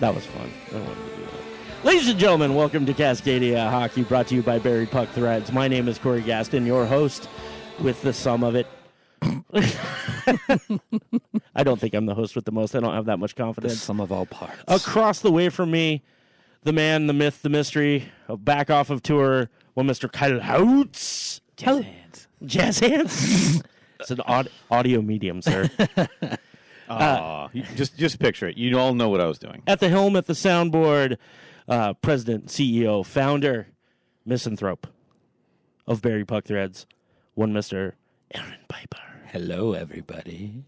That was fun. I wanted to do that. Ladies and gentlemen, welcome to Cascadia Hockey, brought to you by Buried Puck Threads. My name is Corey Gaston, your host with the sum of it. I don't think I'm the host with the most. I don't have that much confidence. The sum of all parts. Across the way from me, the man, the myth, the mystery, back off of tour, one Mr. Kyle Houts. Jazz hands. Jazz hands? It's an audio medium, sir. Just picture it. You all know what I was doing. At the helm, at the soundboard, president, CEO, founder, misanthrope of Buried Puck Threads, one Mr. Aaron Piper. Hello, everybody.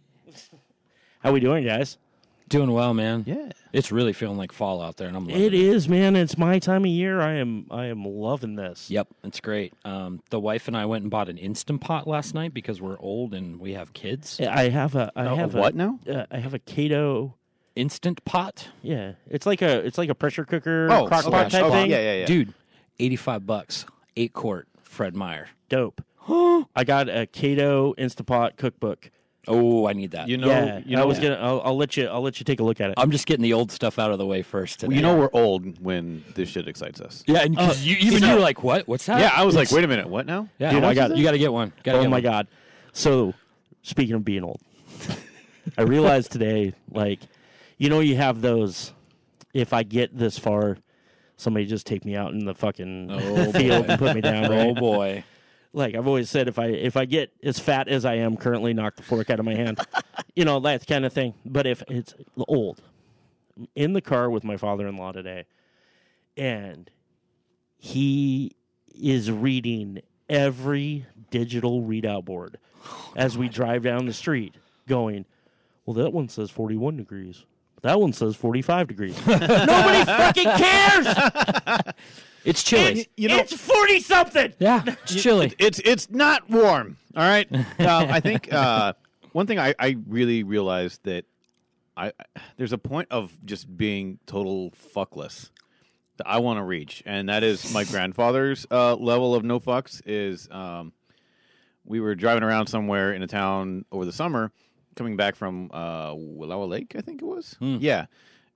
How we doing, guys? Doing well, man. Yeah. It's really feeling like fall out there, and I'm loving It is, man. It's my time of year. I am loving this. Yep, it's great. The wife and I went and bought an Instant Pot last night because we're old and we have kids. I have a what now? I have a Cato. Instant Pot? Yeah, it's like a pressure cooker, Oh, crock okay. pot type thing. Yeah. Dude, $85, 8-quart, Fred Meyer. Dope. I got a Cato Instapot cookbook. Oh, I need that. You know, Yeah, I'll let you take a look at it. I'm just getting the old stuff out of the way first today. you know we're old when this shit excites us. Yeah, and you were like, what? What's that? Yeah, I was like, wait a minute, what now? Yeah, Dude, you got to get one. Oh my God. So, speaking of being old, I realized today, like, you have those, if I get this far, somebody just take me out in the fucking field and put me down. Right? Oh, boy. Like I've always said, if I get as fat as I am currently, knock the fork out of my hand. That kind of thing. But if it's old, I'm in the car with my father-in-law today, and he is reading every digital readout board as we drive down the street, going, well, that one says 41 degrees. That one says 45 degrees. Nobody fucking cares! It's chilly. It's 40-something! Yeah, it's chilly. It's not warm. All right. I think one thing I really realized that there's a point of just being total fuckless that I want to reach, and that is my grandfather's level of no fucks. Is we were driving around somewhere in a town over the summer, coming back from Willowa Lake, I think it was. Yeah.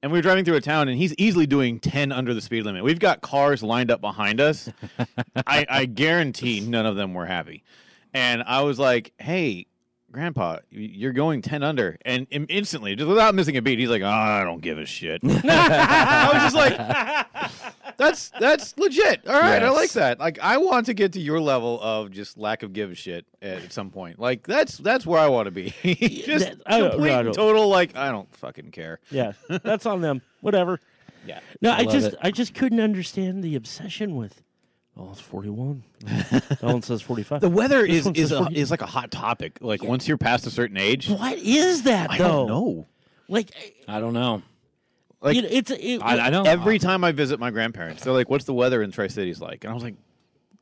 And we were driving through a town, and he's easily doing 10 under the speed limit. We've got cars lined up behind us. I guarantee none of them were happy. And I was like, hey, Grandpa, you're going 10 under. And instantly, just without missing a beat, he's like, oh, I don't give a shit. I was just like, that's legit. All right, yes. I like that. Like, I want to get to your level of just lack of give a shit at some point. Like, that's where I want to be. Just complete total, like, I don't fucking care. Yeah, that's on them. Whatever. Yeah. No, I just couldn't understand the obsession with, it's 41. That one says 45. The weather is like a hot topic. Like, once you're past a certain age. What is that, though? I don't know. Like, I don't know. Like, I know. Every time I visit my grandparents, they're like, what's the weather in Tri-Cities like? And I was like,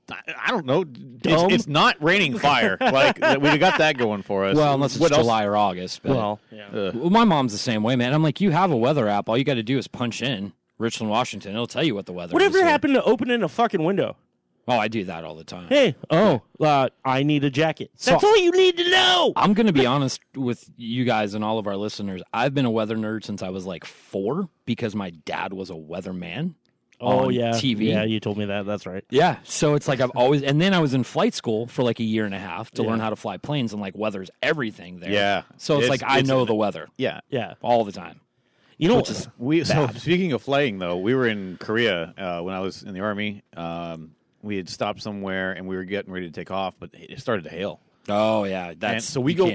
I don't know. It's not raining fire. Like, we got that going for us. Well, unless it's July or August. But, well, my mom's the same way, man. I'm like, you have a weather app. All you got to do is punch in Richland, Washington. It'll tell you what the weather is. Whatever happened to opening a fucking window? Oh, I do that all the time. Hey, I need a jacket. That's all you need to know. I'm going to be honest with you guys and all of our listeners. I've been a weather nerd since I was like 4 because my dad was a weatherman. Oh, on yeah. TV. Yeah, you told me that. That's right. Yeah. So it's like I've always, and then I was in flight school for like a year and a half to learn how to fly planes, and like weather's everything there. Yeah. So it's like I know the weather. Yeah. Yeah. All the time. You know, so speaking of flying, though, we were in Korea when I was in the Army. We had stopped somewhere, and we were getting ready to take off, but it started to hail. Oh, yeah. And so we go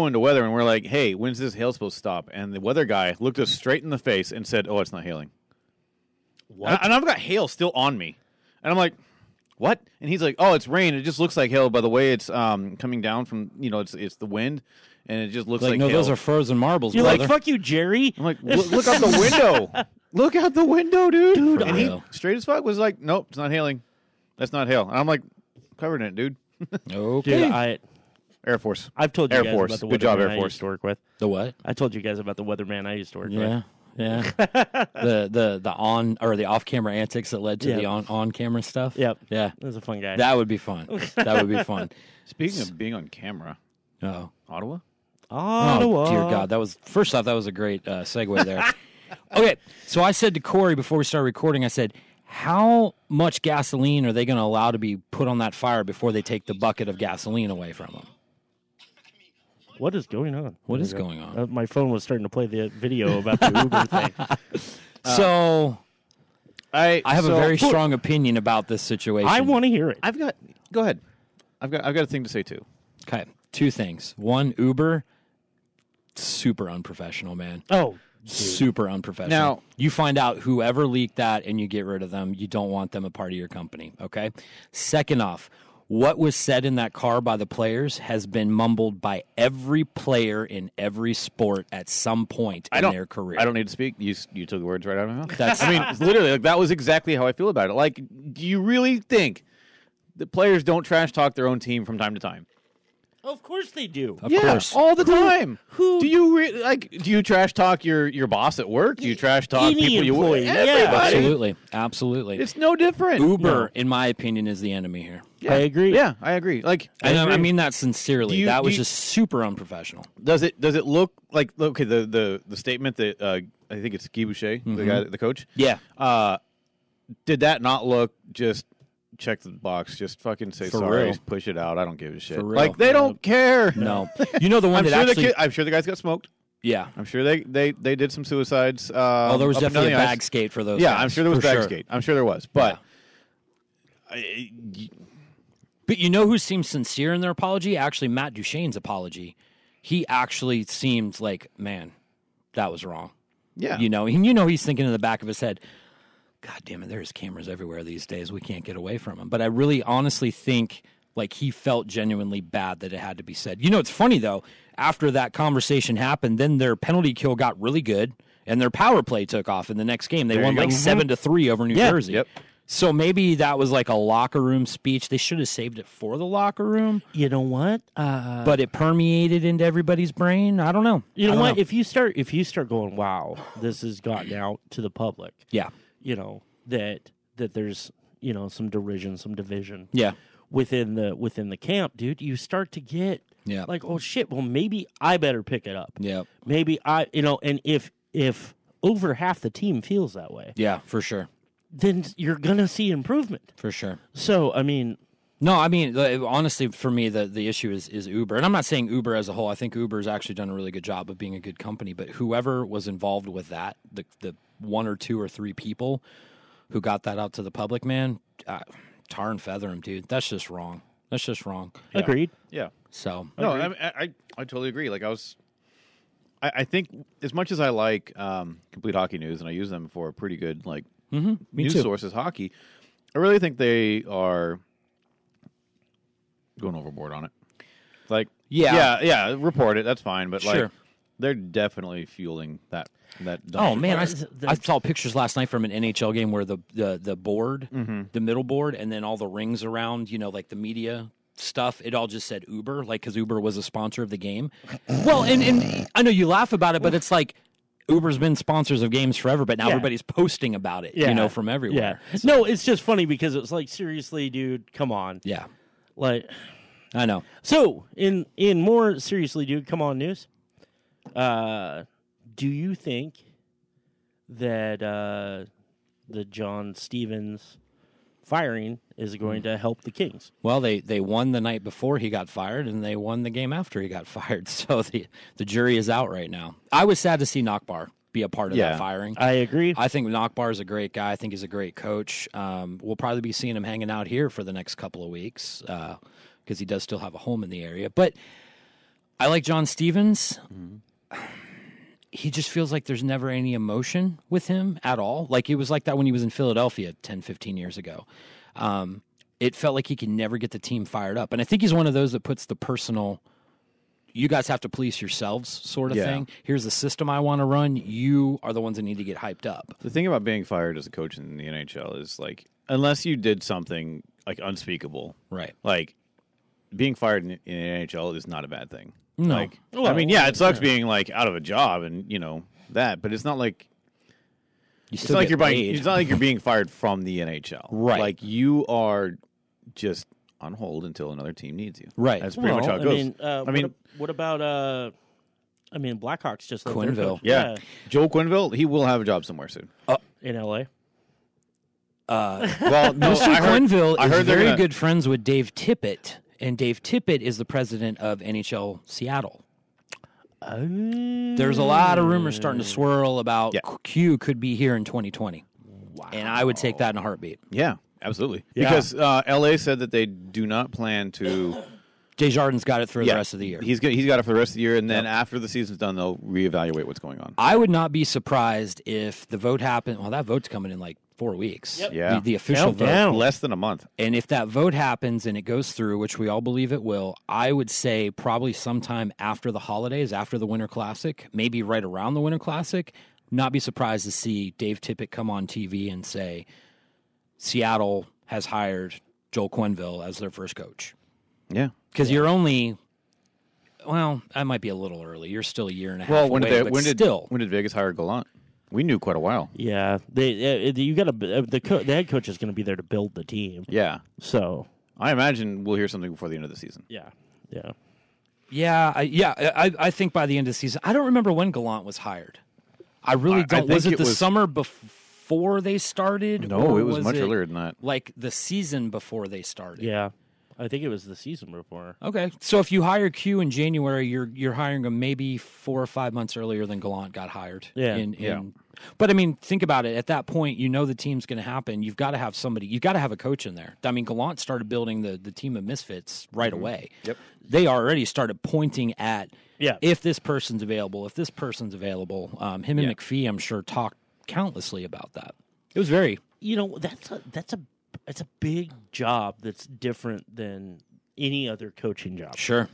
into weather, and we're like, hey, when's this hail supposed to stop? And the weather guy looked us straight in the face and said, oh, it's not hailing. What? And I've got hail still on me. And I'm like, what? And he's like, oh, it's rain. It just looks like hail by the way it's coming down from, it's the wind, and it just looks like no, hail. those are frozen marbles, You're brother. like, fuck you, Jerry. I'm like, look out the window. Look out the window, dude. And he, real. straight as fuck, was like, nope, it's not hailing. That's not hail. And I'm like, covered in it, dude. Okay. Dude, Air Force. I've told you Air guys Force. about the Good job, weatherman Air I Force. used to work with. The what? I told you guys about the weatherman I used to work with. Yeah. the on or the off camera antics that led to the on camera stuff. Yep. Yeah. That was a fun guy. That would be fun. That would be fun. Speaking of being on camera, Oh. Ottawa? Oh, dear God. That was, first off, that was a great segue there. Okay, so I said to Corey before we started recording, I said, how much gasoline are they going to allow to be put on that fire before they take the bucket of gasoline away from them? What is going on? What is going on? My phone was starting to play the video about the Uber thing. So I have a very Look, strong opinion about this situation. I want to hear it. Go ahead. I've got a thing to say too. Okay, two things. One, Uber, super unprofessional, man. Oh, Super unprofessional. Now- you find out whoever leaked that and you get rid of them. You don't want them a part of your company, okay? Second off, what was said in that car by the players has been mumbled by every player in every sport at some point in their career. I don't need to speak. You took the words right out of my mouth. That's I mean, literally, like, that was exactly how I feel about it. Like, do you really think that players don't trash talk their own team from time to time? of course they do. Of course. all the time. who- do you do you trash talk your boss at work? Do you trash talk Any people you employee, yeah. Everybody. Absolutely. It's no different. Uber, in my opinion, is the enemy here. Yeah. I agree. Yeah, I agree. Like, And I agree. mean that sincerely. Do you- that was do you- just super unprofessional. does it look like the statement that I think it's Guy Boucher, the guy, the coach? Yeah. Did that not look just check the box? Just fucking say For sorry, real. push it out. I don't give a shit. For real. Like, they don't care. No. You know the one I'm that sure actually... I'm sure the guys got smoked. Yeah. I'm sure they did some suicides. Oh, there was up and down definitely a the ice. bag skate for those Yeah, guys, I'm sure there was for bag sure. skate. I'm sure there was, but But you know who seems sincere in their apology? Actually, Matt Duchene's apology. He actually seemed like, man, that was wrong. yeah, You know, and you know he's thinking in the back of his head, God damn it, there's cameras everywhere these days. We can't get away from them. But I really honestly think like he felt genuinely bad that it had to be said. You know, it's funny though, after that conversation happened, then their penalty kill got really good and their power play took off in the next game. They There won you go. like 7-3 over New Jersey. Yep. So maybe that was like a locker room speech. They should have saved it for the locker room, You know what? but it permeated into everybody's brain. I don't know. You know I don't what? If you start going, wow, this has gotten out to the public. Yeah. You know that there's some derision, some division. Yeah. Within the camp, dude, you start to get Yeah. like, oh shit, well maybe I better pick it up. Yeah. Maybe and if over half the team feels that way, Yeah, for sure. then you're gonna see improvement. For sure. So I mean, No, I mean, honestly, for me, the issue is Uber. And I'm not saying Uber as a whole. I think Uber's actually done a really good job of being a good company. But whoever was involved with that, the 1 or 2 or 3 people who got that out to the public, man, tar and feather them, dude. That's just wrong. That's just wrong. agreed. yeah. So, No, I totally agree. Like, I think as much as I like Complete Hockey News, and I use them for pretty good like me news too. sources, hockey, I really think they are going overboard on it. Like, yeah, report it. That's fine, but Sure. like, they're definitely fueling that. Oh man, fire. I saw pictures last night from an NHL game where the board, the middle board, and then all the rings around, like the media stuff, it all just said Uber, like because Uber was a sponsor of the game. Well, and I know you laugh about it, but it's like Uber's been sponsors of games forever, but now Yeah. everybody's posting about it, from everywhere. Yeah. No, it's just funny because it was like, seriously, dude, come on. Yeah, Like, I know. so in more seriously, dude, come on, news. Do you think that the John Stevens firing is going to help the Kings? Well, they won the night before he got fired, and they won the game after he got fired. So the jury is out right now. I was sad to see Nockbar be a part of that firing. I agree. I think Nockbar is a great guy. I think he's a great coach. We'll probably be seeing him hanging out here for the next couple of weeks because he does still have a home in the area. But I like John Stevens. He just feels like there's never any emotion with him at all. Like it was like that when he was in Philadelphia 10, 15 years ago. It felt like he could never get the team fired up. And I think he's one of those that puts the personal, you guys have to police yourselves sort of thing. Here's the system I want to run. You are the ones that need to get hyped up. The thing about being fired as a coach in the NHL is like, unless you did something like unspeakable, Right. like being fired in the NHL is not a bad thing. No. Like, Well, I mean, yeah, it sucks being like out of a job and that, but it's not like it's not like you're buying. It's not like you're being fired from the NHL, Right. Like you are just on hold until another team needs you, Right. That's pretty much how it goes. I mean, what about I mean, Blackhawks just let their Quenneville. coach- Yeah. Joel Quenneville, he will have a job somewhere soon. in L.A. Well, no, Mr. Quenneville I is heard they're very gonna- good friends with Dave Tippett, and Dave Tippett is the president of NHL Seattle. There's a lot of rumors starting to swirl about Q could be here in 2020. Wow. And I would take that in a heartbeat. Yeah, absolutely. Yeah. Because LA said that they do not plan to. Desjardins got it for the rest of the year. He's got it for the rest of the year, and then after the season's done, they'll reevaluate what's going on. I would not be surprised if the vote happened. Well, that vote's coming in like 4 weeks. Yep. Yeah. The official vote. Countdown. Less than a month. And if that vote happens and it goes through, which we all believe it will, I would say probably sometime after the holidays, after the Winter Classic, maybe right around the Winter Classic, not be surprised to see Dave Tippett come on TV and say, Seattle has hired Joel Quenneville as their first coach. Yeah. Because you're only, well, that might be a little early. You're still a year and a half Well, away, but still. when did Vegas hire Gallant? We knew quite a while. Yeah, you got to the head coach is going to be there to build the team. Yeah. So I imagine we'll hear something before the end of the season. yeah. I think by the end of the season, I don't remember when Gallant was hired. I really don't. think Was it it the was- summer before they started? No, or it was much earlier than that. Like the season before they started. Yeah, I think it was the season before. Okay, so if you hire Q in January, you're hiring him maybe 4 or 5 months earlier than Gallant got hired. Yeah. But I mean, think about it. At that point, you know the team's going to happen. You've got to have somebody. You've got to have a coach in there. I mean, Gallant started building the team of misfits right away. Yep. They already started pointing at Yeah. if this person's available, if this person's available. Him and Yeah. McPhee, I'm sure, talked countlessly about that. It was very That's a big job that's different than any other coaching job. sure.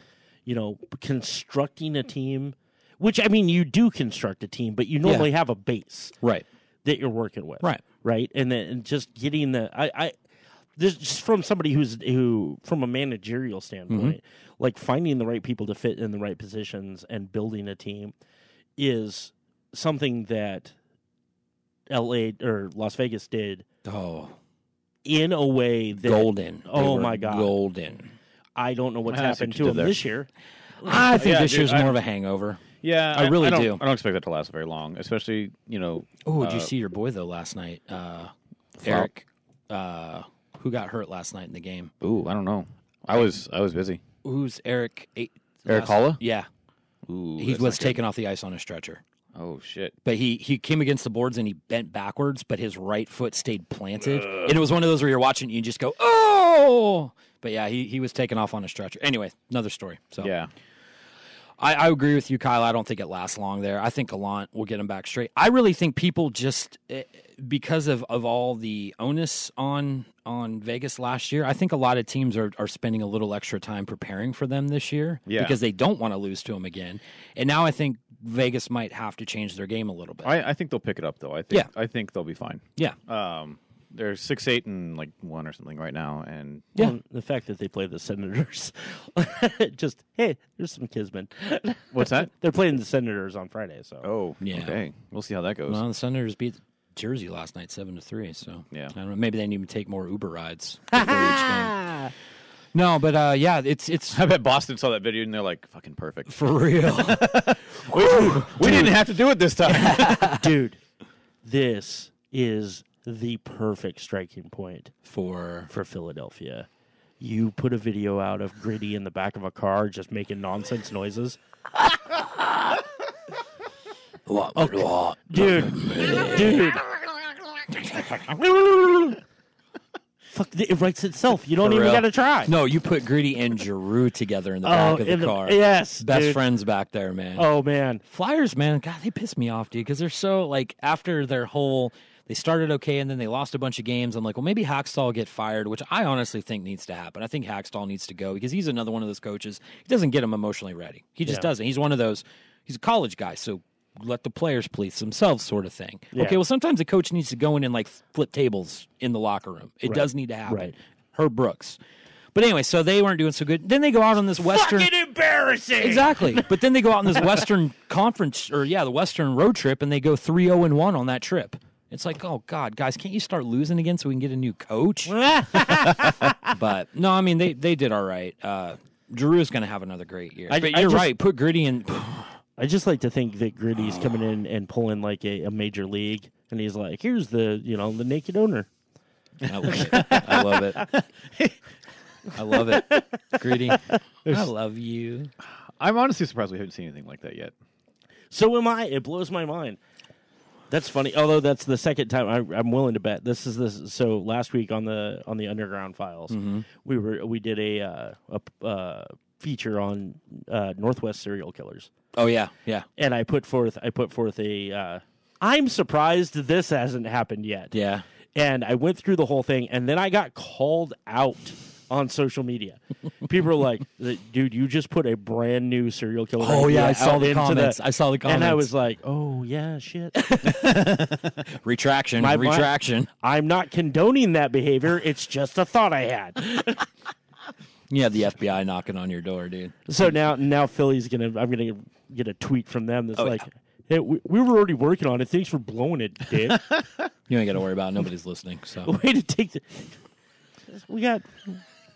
Constructing a team, which I mean, you do construct a team, but you normally have a base Right. that you're working with, Right. And then just getting this just from somebody who from a managerial standpoint, like finding the right people to fit in the right positions and building a team is something that LA or Las Vegas did Oh, in a way that golden. Oh, They were my God. golden. I don't know what's I see happened what to you them did there. this year. I think Yeah, this dude, year's more of a hangover. Yeah, I really don't, do. I don't expect that to last very long, especially, Oh, did you see your boy though last night? Eric, who got hurt last night in the game? Ooh, I don't know. I was busy. Who's Eric? Eric Holla? Yeah, Ooh, he that's was not good. taken off the ice on a stretcher. Oh, shit. But he came against the boards and he bent backwards, but his right foot stayed planted. And it was one of those where you're watching and you just go, oh! But yeah, he was taken off on a stretcher. Anyway, another story. So Yeah. I agree with you, Kyle. I don't think it lasts long there. I think Gallant will get him back straight. I really think people just, because of all the onus on Vegas last year, I think a lot of teams are spending a little extra time preparing for them this year because they don't want to lose to them again. And now I think Vegas might have to change their game a little bit. I think they'll pick it up, though. I think they'll be fine. Yeah. They're 6-8 and like 1 or something right now, and Well, the fact that they play the Senators, just hey, there's some kismet. what's that? They're playing the Senators on Friday, so Oh, Yeah. okay. We'll see how that goes. Well, the Senators beat Jersey last night 7-3. So Yeah. I don't know. Maybe they need to take more Uber rides before each game. No, but yeah, it's I bet Boston saw that video and they're like, "Fucking perfect." for real. We didn't have to do it this time. dude, this is the perfect striking point for Philadelphia. You put a video out of Gritty in the back of a car just making nonsense noises. Dude. Fuck, it writes itself. You don't For even real. got to try. No, you put Gritty and Giroux together in the back of the car. Yes, Best dude. friends back there, man. Oh man, Flyers, man, God, they piss me off, dude, because they're so, like, after their whole, they started okay, and then they lost a bunch of games. I'm like, well, maybe Hackstall will get fired, which I honestly think needs to happen. I think Hackstall needs to go, because he's another one of those coaches. He doesn't get him emotionally ready. He just doesn't. He's one of those, he's a college guy, so let the players police themselves sort of thing. Yeah. Okay, well, sometimes a coach needs to go in and, like, flip tables in the locker room. It does need to happen. Right. Herb Brooks. But anyway, so they weren't doing so good. Then they go out on this Western... fucking embarrassing. Exactly. But then they go out on this Western conference, or the Western road trip, and they go 3-0-1 on that trip. It's like, oh, God, guys, can't you start losing again so we can get a new coach? But, no, I mean, they did all right. Giroux is going to have another great year. But you're right. Put Gritty in... I just like to think that Gritty's coming in and pulling like a major league, and he's like, "Here's the the naked owner." I love it. I love it. I love it. Gritty, I love you. I'm honestly surprised we haven't seen anything like that yet. So am I. It blows my mind. That's funny. Although that's the second time I'm willing to bet. This is this. So last week on the Underground Files, we did a feature on Northwest serial killers. Oh yeah, yeah, And I put forth a. I'm surprised this hasn't happened yet. yeah. And I went through the whole thing, and then I got called out on social media. People are like, "Dude, you just put a brand new serial killer." Oh yeah, I saw out the into comments. I saw the comments, and I was like, "Oh yeah, shit." retraction. I'm not condoning that behavior. It's just a thought I had. You have the FBI knocking on your door, dude. So now Philly's I'm gonna get a tweet from them that's like, yeah. "Hey, we were already working on it. Thanks for blowing it, Dick." You ain't got to worry about it. Nobody's listening. So Way to take the.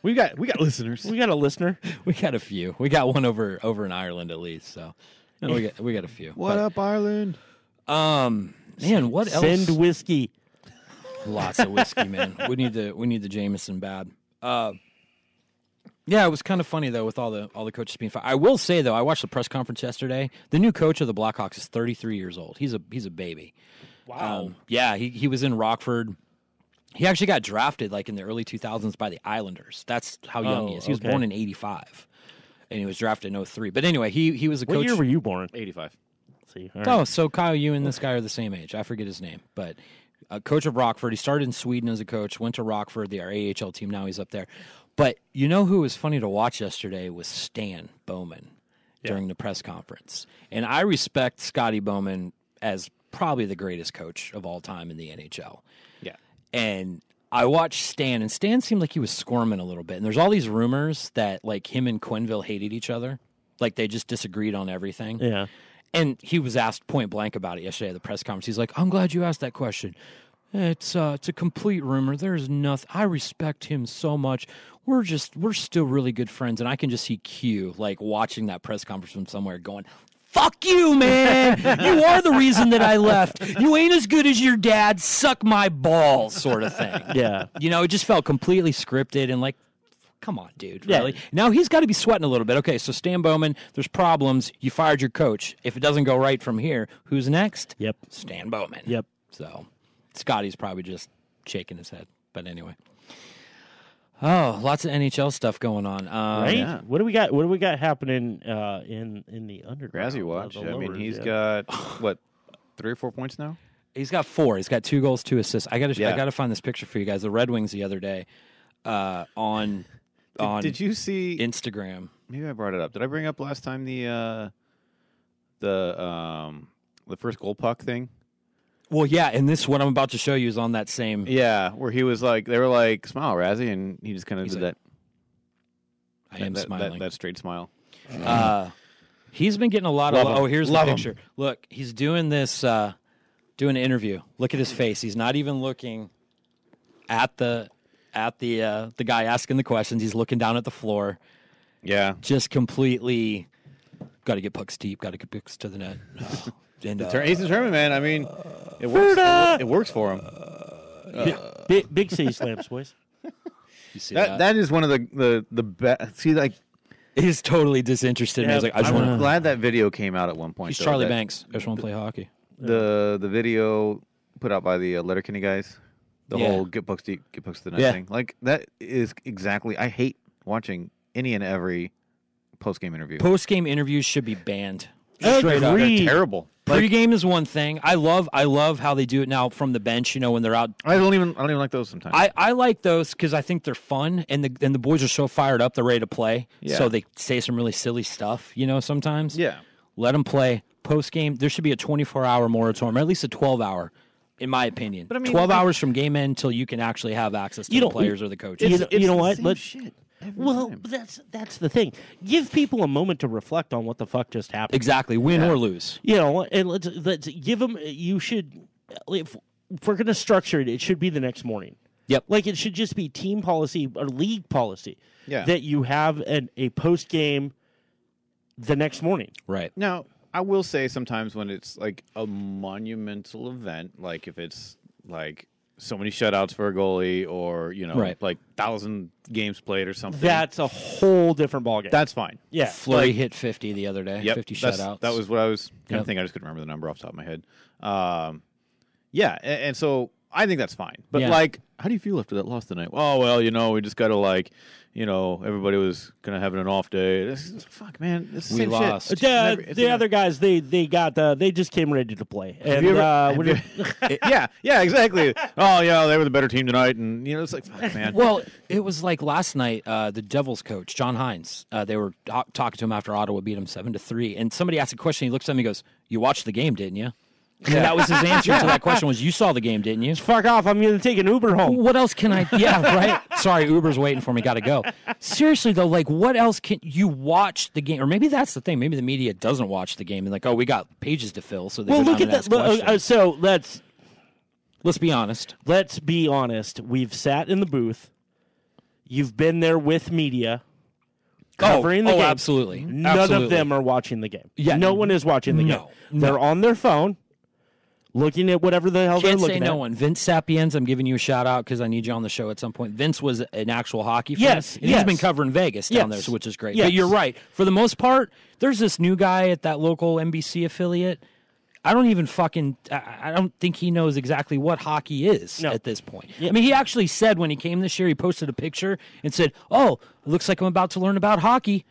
We got listeners. we got a listener. we got a few. We got one over in Ireland at least. So we got a few. What up, Ireland? Man, what else? Send whiskey. Lots of whiskey, man. We need the Jameson bad. Yeah, it was kind of funny though with all the coaches being fired. I will say though, I watched the press conference yesterday. The new coach of the Blackhawks is 33 years old. He's a baby. Wow. Yeah, he was in Rockford. He actually got drafted like in the early 2000s by the Islanders. That's how young he is. He was born in 85, and he was drafted in 03. But anyway, he was a coach. What year were you born? 85. See, all right. Oh, so Kyle, you and this guy are the same age. I forget his name, but a coach of Rockford. He started in Sweden as a coach, went to Rockford, our AHL team. Now he's up there. But you know who was funny to watch yesterday was Stan Bowman during the press conference. And I respect Scotty Bowman as probably the greatest coach of all time in the NHL. Yeah. And I watched Stan, and Stan seemed like he was squirming a little bit. And there's all these rumors that like him and Quenneville hated each other, like they just disagreed on everything. Yeah. And he was asked point blank about it yesterday at the press conference. He's like, "I'm glad you asked that question. It's a complete rumor. There's nothing. I respect him so much. We're still really good friends." And I can just see Q like watching that press conference from somewhere going, "Fuck you, man. You are the reason that I left. You ain't as good as your dad. Suck my balls," sort of thing. Yeah. You know, it just felt completely scripted and like, come on, dude. Yeah. Really? Now he's got to be sweating a little bit. Okay, so Stan Bowman, there's problems. You fired your coach. If it doesn't go right from here, who's next? Yep. Stan Bowman. Yep. So Scotty's probably just shaking his head. But anyway. Oh, lots of NHL stuff going on. Right? Yeah. What do we got? What do we got happening in the underground? Grassy watch. The I mean, lowers, he's yeah. got what 3 or 4 points now. He's got 4. He's got 2 goals, 2 assists. I got Yeah. to find this picture for you guys. The Red Wings the other day on Did you see? Instagram. Maybe I brought it up. Did I bring up last time the first goal puck thing? Well, yeah, and this what I'm about to show you is on that same. Yeah, where he was like, they were like, "Smile, Razzie," and he just kind of He's did like, that. I am smiling. That straight smile. He's been getting a lot of. Love him. Oh, here's Love the him. picture. Look, he's doing this. Doing an interview. Look at his face. He's not even looking at the guy asking the questions. He's looking down at the floor. Yeah, Just completely. Got to get pucks deep. Got to get pucks to the net. And he's determined, man. I mean, it works. Ferda! It works for him. Big city slams, boys. you see That is one of the best. See, like, He's totally disinterested. Yeah, He's like, I just I'm want to. glad that video came out at one point. He's though, Charlie that- Banks. I just want to play hockey. The video put out by the Letterkenny guys, the Yeah. whole get pucks deep, get pucks to the net Yeah. thing. Like that is exactly. I hate watching any and every post game interview. Post game interviews should be banned. Agreed. Straight up. They're terrible. Like, Pre-game is one thing. I love how they do it now from the bench. You know, when they're out. I don't even like those sometimes. I like those because I think they're fun, and the boys are so fired up, they're ready to play. Yeah. So they say some really silly stuff. You know, sometimes. yeah. Let them play. Post game, there should be a 24-hour moratorium, or at least a 12-hour, in my opinion. But I mean, 12 like- hours from game end until you can actually have access to You the don't- players or the coaches. You know the what? same Let- shit every Well, time. that's the thing. Give people a moment to reflect on what the fuck just happened. Exactly, win or lose. You know, and let's give them. You should, if we're going to structure it, it should be the next morning. Yep. Like it should just be team policy or league policy. Yeah. That you have a post game the next morning. Right. Now, I will say sometimes when it's like a monumental event, like if it's like so many shutouts for a goalie, or like 1,000 games played or something. That's a whole different ballgame. That's fine. Yeah, Fleury hit 50 the other day. Yep, 50 shutouts. That was what I was kind of thinking. I just couldn't remember the number off the top of my head. And so I think that's fine. But how do you feel after that loss tonight? Oh well, we just got to everybody was kind of having an off day. Fuck, man, this is we same lost. Shit. The other guys, they just came ready to play. And yeah, exactly. Oh yeah, they were the better team tonight, and it's like, fuck, man. Well, it was like last night. The Devils coach John Hines. They were talking to him after Ottawa beat him 7-3, and somebody asked a question. He looks at him. He goes, "You watched the game, didn't you?" And that was his answer to that question. Was, "You saw the game, didn't you?" Fuck off! I'm going to take an Uber home. What else can I? Yeah, right. Sorry, Uber's waiting for me. Got to go. Seriously though, like, what else can you watch the game? Or maybe that's the thing. Maybe the media doesn't watch the game and like, oh, we got pages to fill. So they look at that. So let's be honest. Let's be honest. We've sat in the booth. You've been there with media. Covering the game. Absolutely. None of them are watching the game. Yeah, no one is watching the game. They're on their phone. Looking at whatever the hell they're looking at. Can't say no one. Vince Sapiens, I'm giving you a shout-out because I need you on the show at some point. Vince was an actual hockey fan. Yes, and he's been covering Vegas down there, which is great. Yes. But you're right. For the most part, there's this new guy at that local NBC affiliate. I don't think he knows exactly what hockey is at this point. Yeah. I mean, he actually said when he came this year, he posted a picture and said, "Oh, it looks like I'm about to learn about hockey."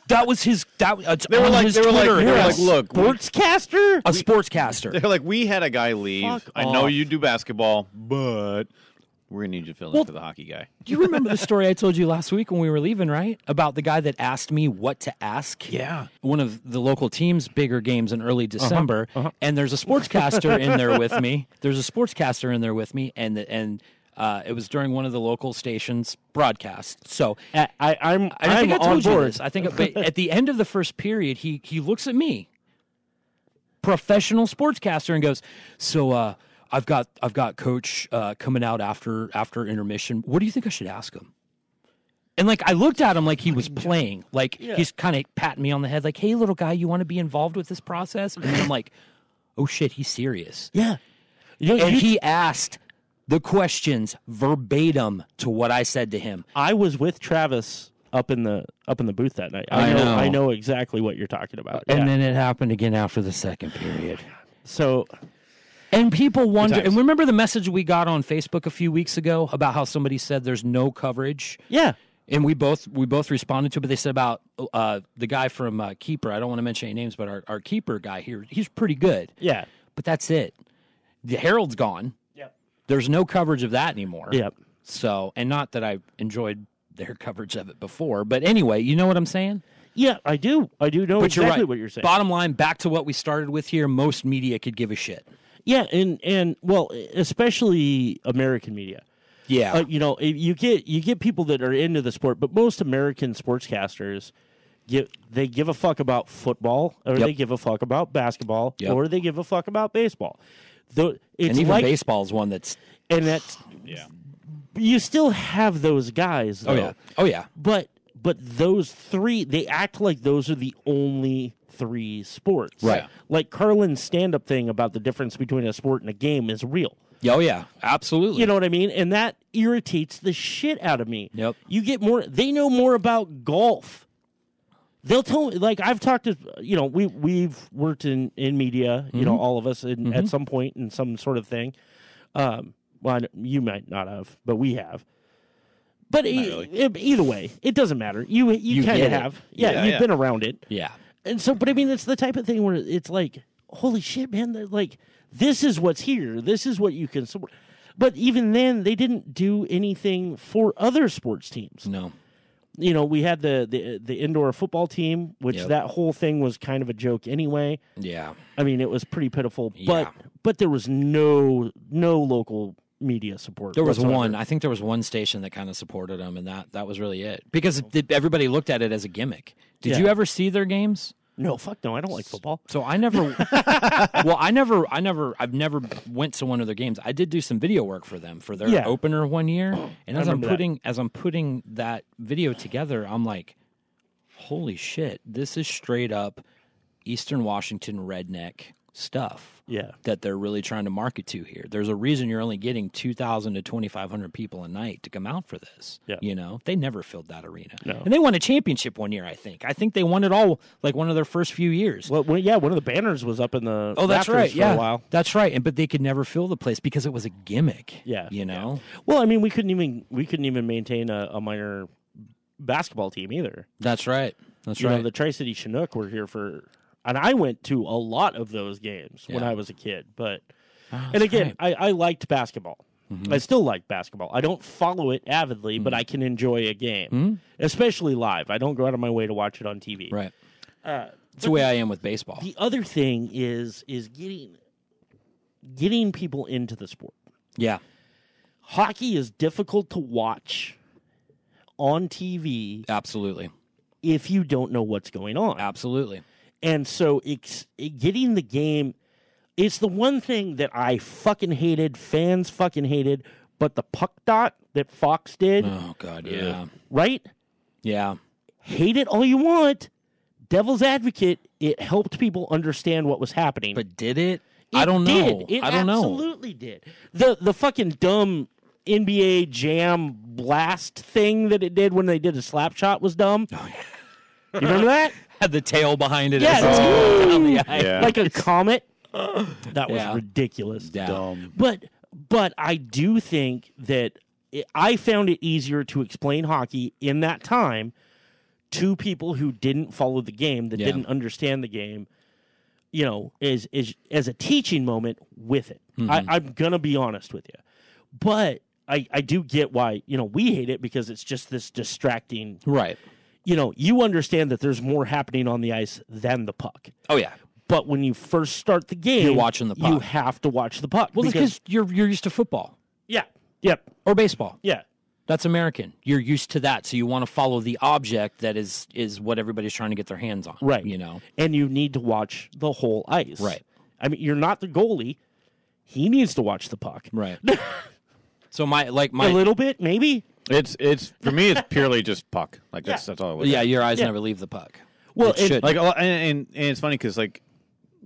That was his. They were like, look, sportscaster, a sportscaster. They're like, we had a guy leave. Fuck I know you do basketball, but we're gonna need you to fill in for the hockey guy. Do you remember the story I told you last week when we were leaving? Right, about the guy that asked me what to ask. Yeah, one of the local team's bigger games in early December, and there's a sportscaster in there with me. And it was during one of the local stations' broadcasts. So I'm on on board. I think at the end of the first period, he looks at me, professional sportscaster, and goes, "So I've got Coach coming out after intermission. What do you think I should ask him?" And like I looked at him like he was playing, like he's kind of patting me on the head, like, "Hey, little guy, you want to be involved with this process?" And I'm like, "Oh shit, he's serious." Yeah, he asked the questions verbatim to what I said to him. I was with Travis up in the booth that night. I know exactly what you're talking about. And then it happened again after the second period. So, and people wonder. And remember the message we got on Facebook a few weeks ago about how somebody said there's no coverage. Yeah. And we both responded to it, but they said about the guy from Keeper. I don't want to mention any names, but our Keeper guy here, he's pretty good. Yeah. But that's it. The Herald's gone. There's no coverage of that anymore. Yep. So, and not that I enjoyed their coverage of it before, but anyway, you know what I'm saying? Yeah, I do. I do know exactly what you're saying. Bottom line, back to what we started with here, most media could give a shit. Yeah, and well, especially American media. Yeah. You get people that are into the sport, but most American sportscasters they give a fuck about football, or they give a fuck about basketball, or they give a fuck about baseball. And even baseball is one that's you still have those guys though. Oh yeah. But those three, they act like those are the only three sports. Right. Like Carlin's stand-up thing about the difference between a sport and a game is real. Oh yeah, absolutely. You know what I mean? And that irritates the shit out of me. Yep. You get more. They know more about golf. They'll tell me, like, I've talked to, we've worked in media, all of us at some point in some sort of thing. Well, you might not have, but we have. But either way, it doesn't matter. You kind of have. Yeah, you've been around it. Yeah. And so, but I mean, it's the type of thing where it's like, holy shit, man, like, this is what's here. This is what you can support. But even then, they didn't do anything for other sports teams. No. We had the indoor football team, which that whole thing was kind of a joke anyway. Yeah. I mean, it was pretty pitiful, Yeah. but there was no local media support. There was whatsoever. one. I think there was one station that kind of supported them, and that was really it. Because everybody looked at it as a gimmick. Did you ever see their games? No, fuck no. I don't like football. So I never. I've never went to one of their games. I did do some video work for them for their opener one year, and as I'm putting that video together, I'm like, holy shit, this is straight up Eastern Washington redneck stuff Yeah. that they're really trying to market to here. There's a reason you're only getting 2,000 to 2,500 people a night to come out for this. Yeah. You know, they never filled that arena. No. And they won a championship one year, I think. I think they won it all like one of their first few years. Well, yeah, one of the banners was up in the Oh, that's rafters right. for Yeah, a while. that's right. But they could never fill the place because it was a gimmick. Yeah, you know. Well, I mean, we couldn't even maintain a minor basketball team either. That's right. That's You right. know, the Tri-City Chinook were here and I went to a lot of those games when Yeah. I was a kid. But Oh, and that's again, right. I liked basketball. I still like basketball. I don't follow it avidly, Mm-hmm. but I can enjoy a game, especially live. I don't go out of my way to watch it on TV. Right. It's the way I am with baseball. The other thing is getting people into the sport. Yeah. Hockey is difficult to watch on TV Absolutely. if you don't know what's going on. Absolutely. And so getting the game, it's the one thing that I fucking hated, fans fucking hated, but the puck dot that Fox did, Oh God. Yeah. right? Yeah. Hate it all you want. Devil's advocate, it helped people understand what was happening. But did it? It I don't know. did. It I don't know. absolutely did. The fucking dumb NBA Jam blast thing that it did when they did a slap shot was dumb. Oh, yeah. You remember that? Had the tail behind it. Yeah, as it's it's- going down the ice. Yeah. Like a comet. That was Yeah. ridiculous. Yeah. Dumb. But I do think that I found it easier to explain hockey in that time to people who didn't follow the game, that Yeah. didn't understand the game, you know, as a teaching moment with it. Mm-hmm. I'm going to be honest with you. But I do get why, you know, we hate it because it's just this distracting. Right. You know, you understand that there's more happening on the ice than the puck. Oh yeah. But when you first start the game, You're watching the puck. You have to watch the puck. Well, because you're used to football yeah, yep, or baseball. yeah. That's American. You're used to that, so you want to follow the object that is what everybody's trying to get their hands on. Right. You know. And you need to watch the whole ice. Right. I mean, you're not the goalie. He needs to watch the puck. Right. So my A little bit, maybe. It's for me. It's purely just puck. Like that's all. It was. yeah, your eyes Yeah. never leave the puck. Well, It should. Like a lot, and it's funny because like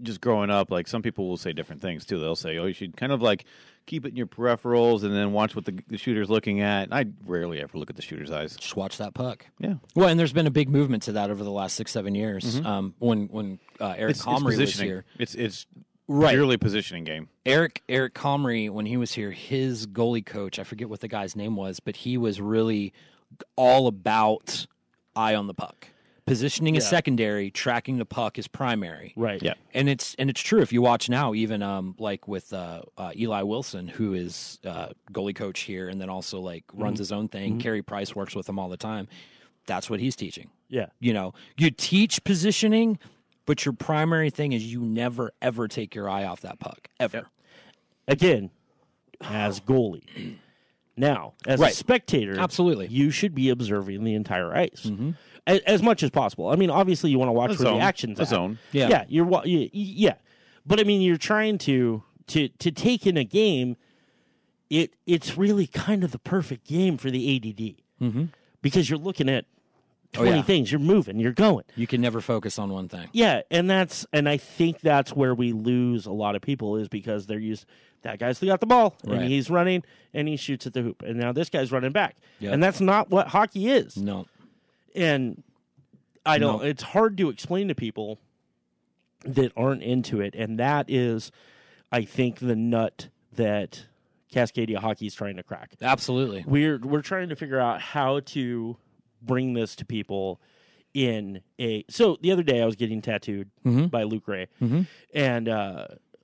just growing up, like some people will say different things too. They'll say, "Oh, you should kind of like keep it in your peripherals and then watch what the shooter's looking at." And I rarely ever look at the shooter's eyes. Just watch that puck. Yeah, Well, and there's been a big movement to that over the last 6-7 years. When Eric it's Comrie was positioning. here, It's Right. purely positioning game. Eric Comrie, when he was here, his goalie coach, I forget what the guy's name was, but he was really all about eye on the puck. Positioning is secondary, tracking the puck is primary. Right. Yeah. And it's true. If you watch now, even like with Eli Wilson, who is goalie coach here, and then also like runs his own thing. Carey Price works with him all the time. That's what he's teaching. Yeah. You know, you teach positioning, but your primary thing is you never ever take your eye off that puck ever. Again, as goalie. Now, as a Right. spectator, Absolutely. you should be observing the entire ice as much as possible. I mean, obviously, you want to watch where zone. the action's A at. zone. Yeah. Yeah. But I mean, you're trying to take in a game. It's really kind of the perfect game for the ADD because you're looking at 20 things. You're moving. You're going. You can never focus on one thing. Yeah, and I think that's where we lose a lot of people is because they're used. That guy's got the ball Right. and he's running and he shoots at the hoop, and now this guy's running back, Yep. and that's not what hockey is. No. And I don't. No. It's hard to explain to people that aren't into it, and that is, I think, the nut that Cascadia hockey is trying to crack. Absolutely. We're trying to figure out how to bring this to people in a. So the other day I was getting tattooed by Luke Ray, and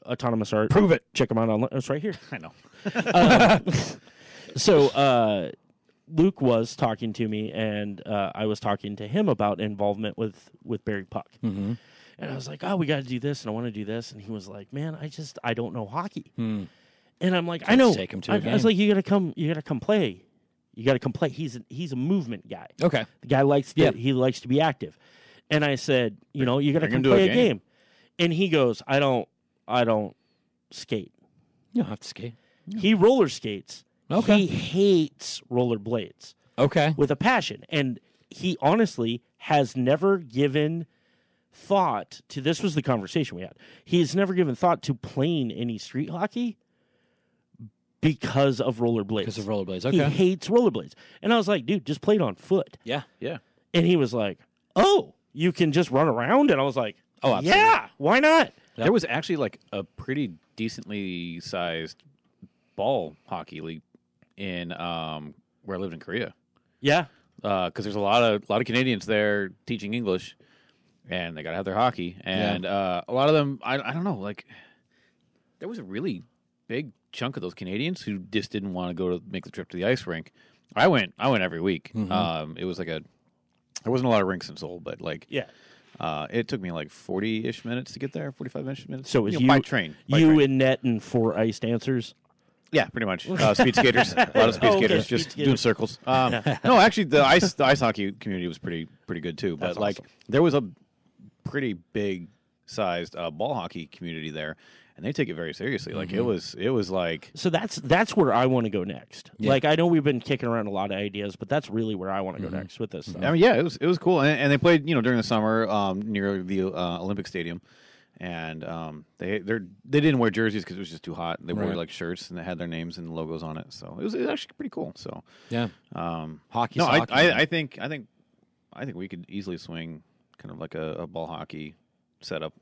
Autonomous Art. Prove it. Check him out online. It's right here. I know. So Luke was talking to me, and I was talking to him about involvement with Barry Puck. And I was like, "Oh, we got to do this, and I want to do this." And he was like, "Man, I don't know hockey." And I'm like, "I know." take him to a I was game. like, "You got to come play. You got to come play." He's a movement guy. Okay. The guy likes to, Yeah. he likes to be active. And I said, "You know, you got to Bring come him to a play a game." game." And he goes, "I don't skate." You don't have to skate. He roller skates. Okay. He hates rollerblades Okay. with a passion. And he honestly has never given thought to, this was the conversation we had. He's never given thought to playing any street hockey because of rollerblades. Because of rollerblades, He okay. hates rollerblades. And I was like, dude, just play it on foot. Yeah. Yeah. And he was like, oh, you can just run around? And I was like, Oh, absolutely. yeah, why not? Yep. There was actually like a pretty decently sized ball hockey league in where I lived in Korea. Yeah. Because there's a lot of Canadians there teaching English, and they gotta have their hockey. And a lot of them, I don't know, like there was a really big chunk of those Canadians who just didn't want to go to make the trip to the ice rink. I went every week. It was like there wasn't a lot of rinks in Seoul, but like Yeah. it took me like 40-ish minutes to get there, 45-ish minutes. So it was by train. By you train. and Net and 4 ice dancers? Yeah, pretty much. Speed skaters, a lot of speed Oh, okay, skaters, speed just skaters. doing circles. No, actually, the ice hockey community was pretty good too. But That's like, awesome. there was a pretty big sized ball hockey community there, and they take it very seriously. Like it was like So that's where I want to go next. Yeah. Like I know we've been kicking around a lot of ideas, but that's really where I want to go next with this stuff. I mean, yeah, it was cool, and they played during the summer near the Olympic Stadium. And they didn't wear jerseys because it was just too hot. They wore Right. like shirts and they had their names and logos on it. So it was actually pretty cool. So Yeah. Hockey's no, hockey, man. I think we could easily swing kind of like a ball hockey setup,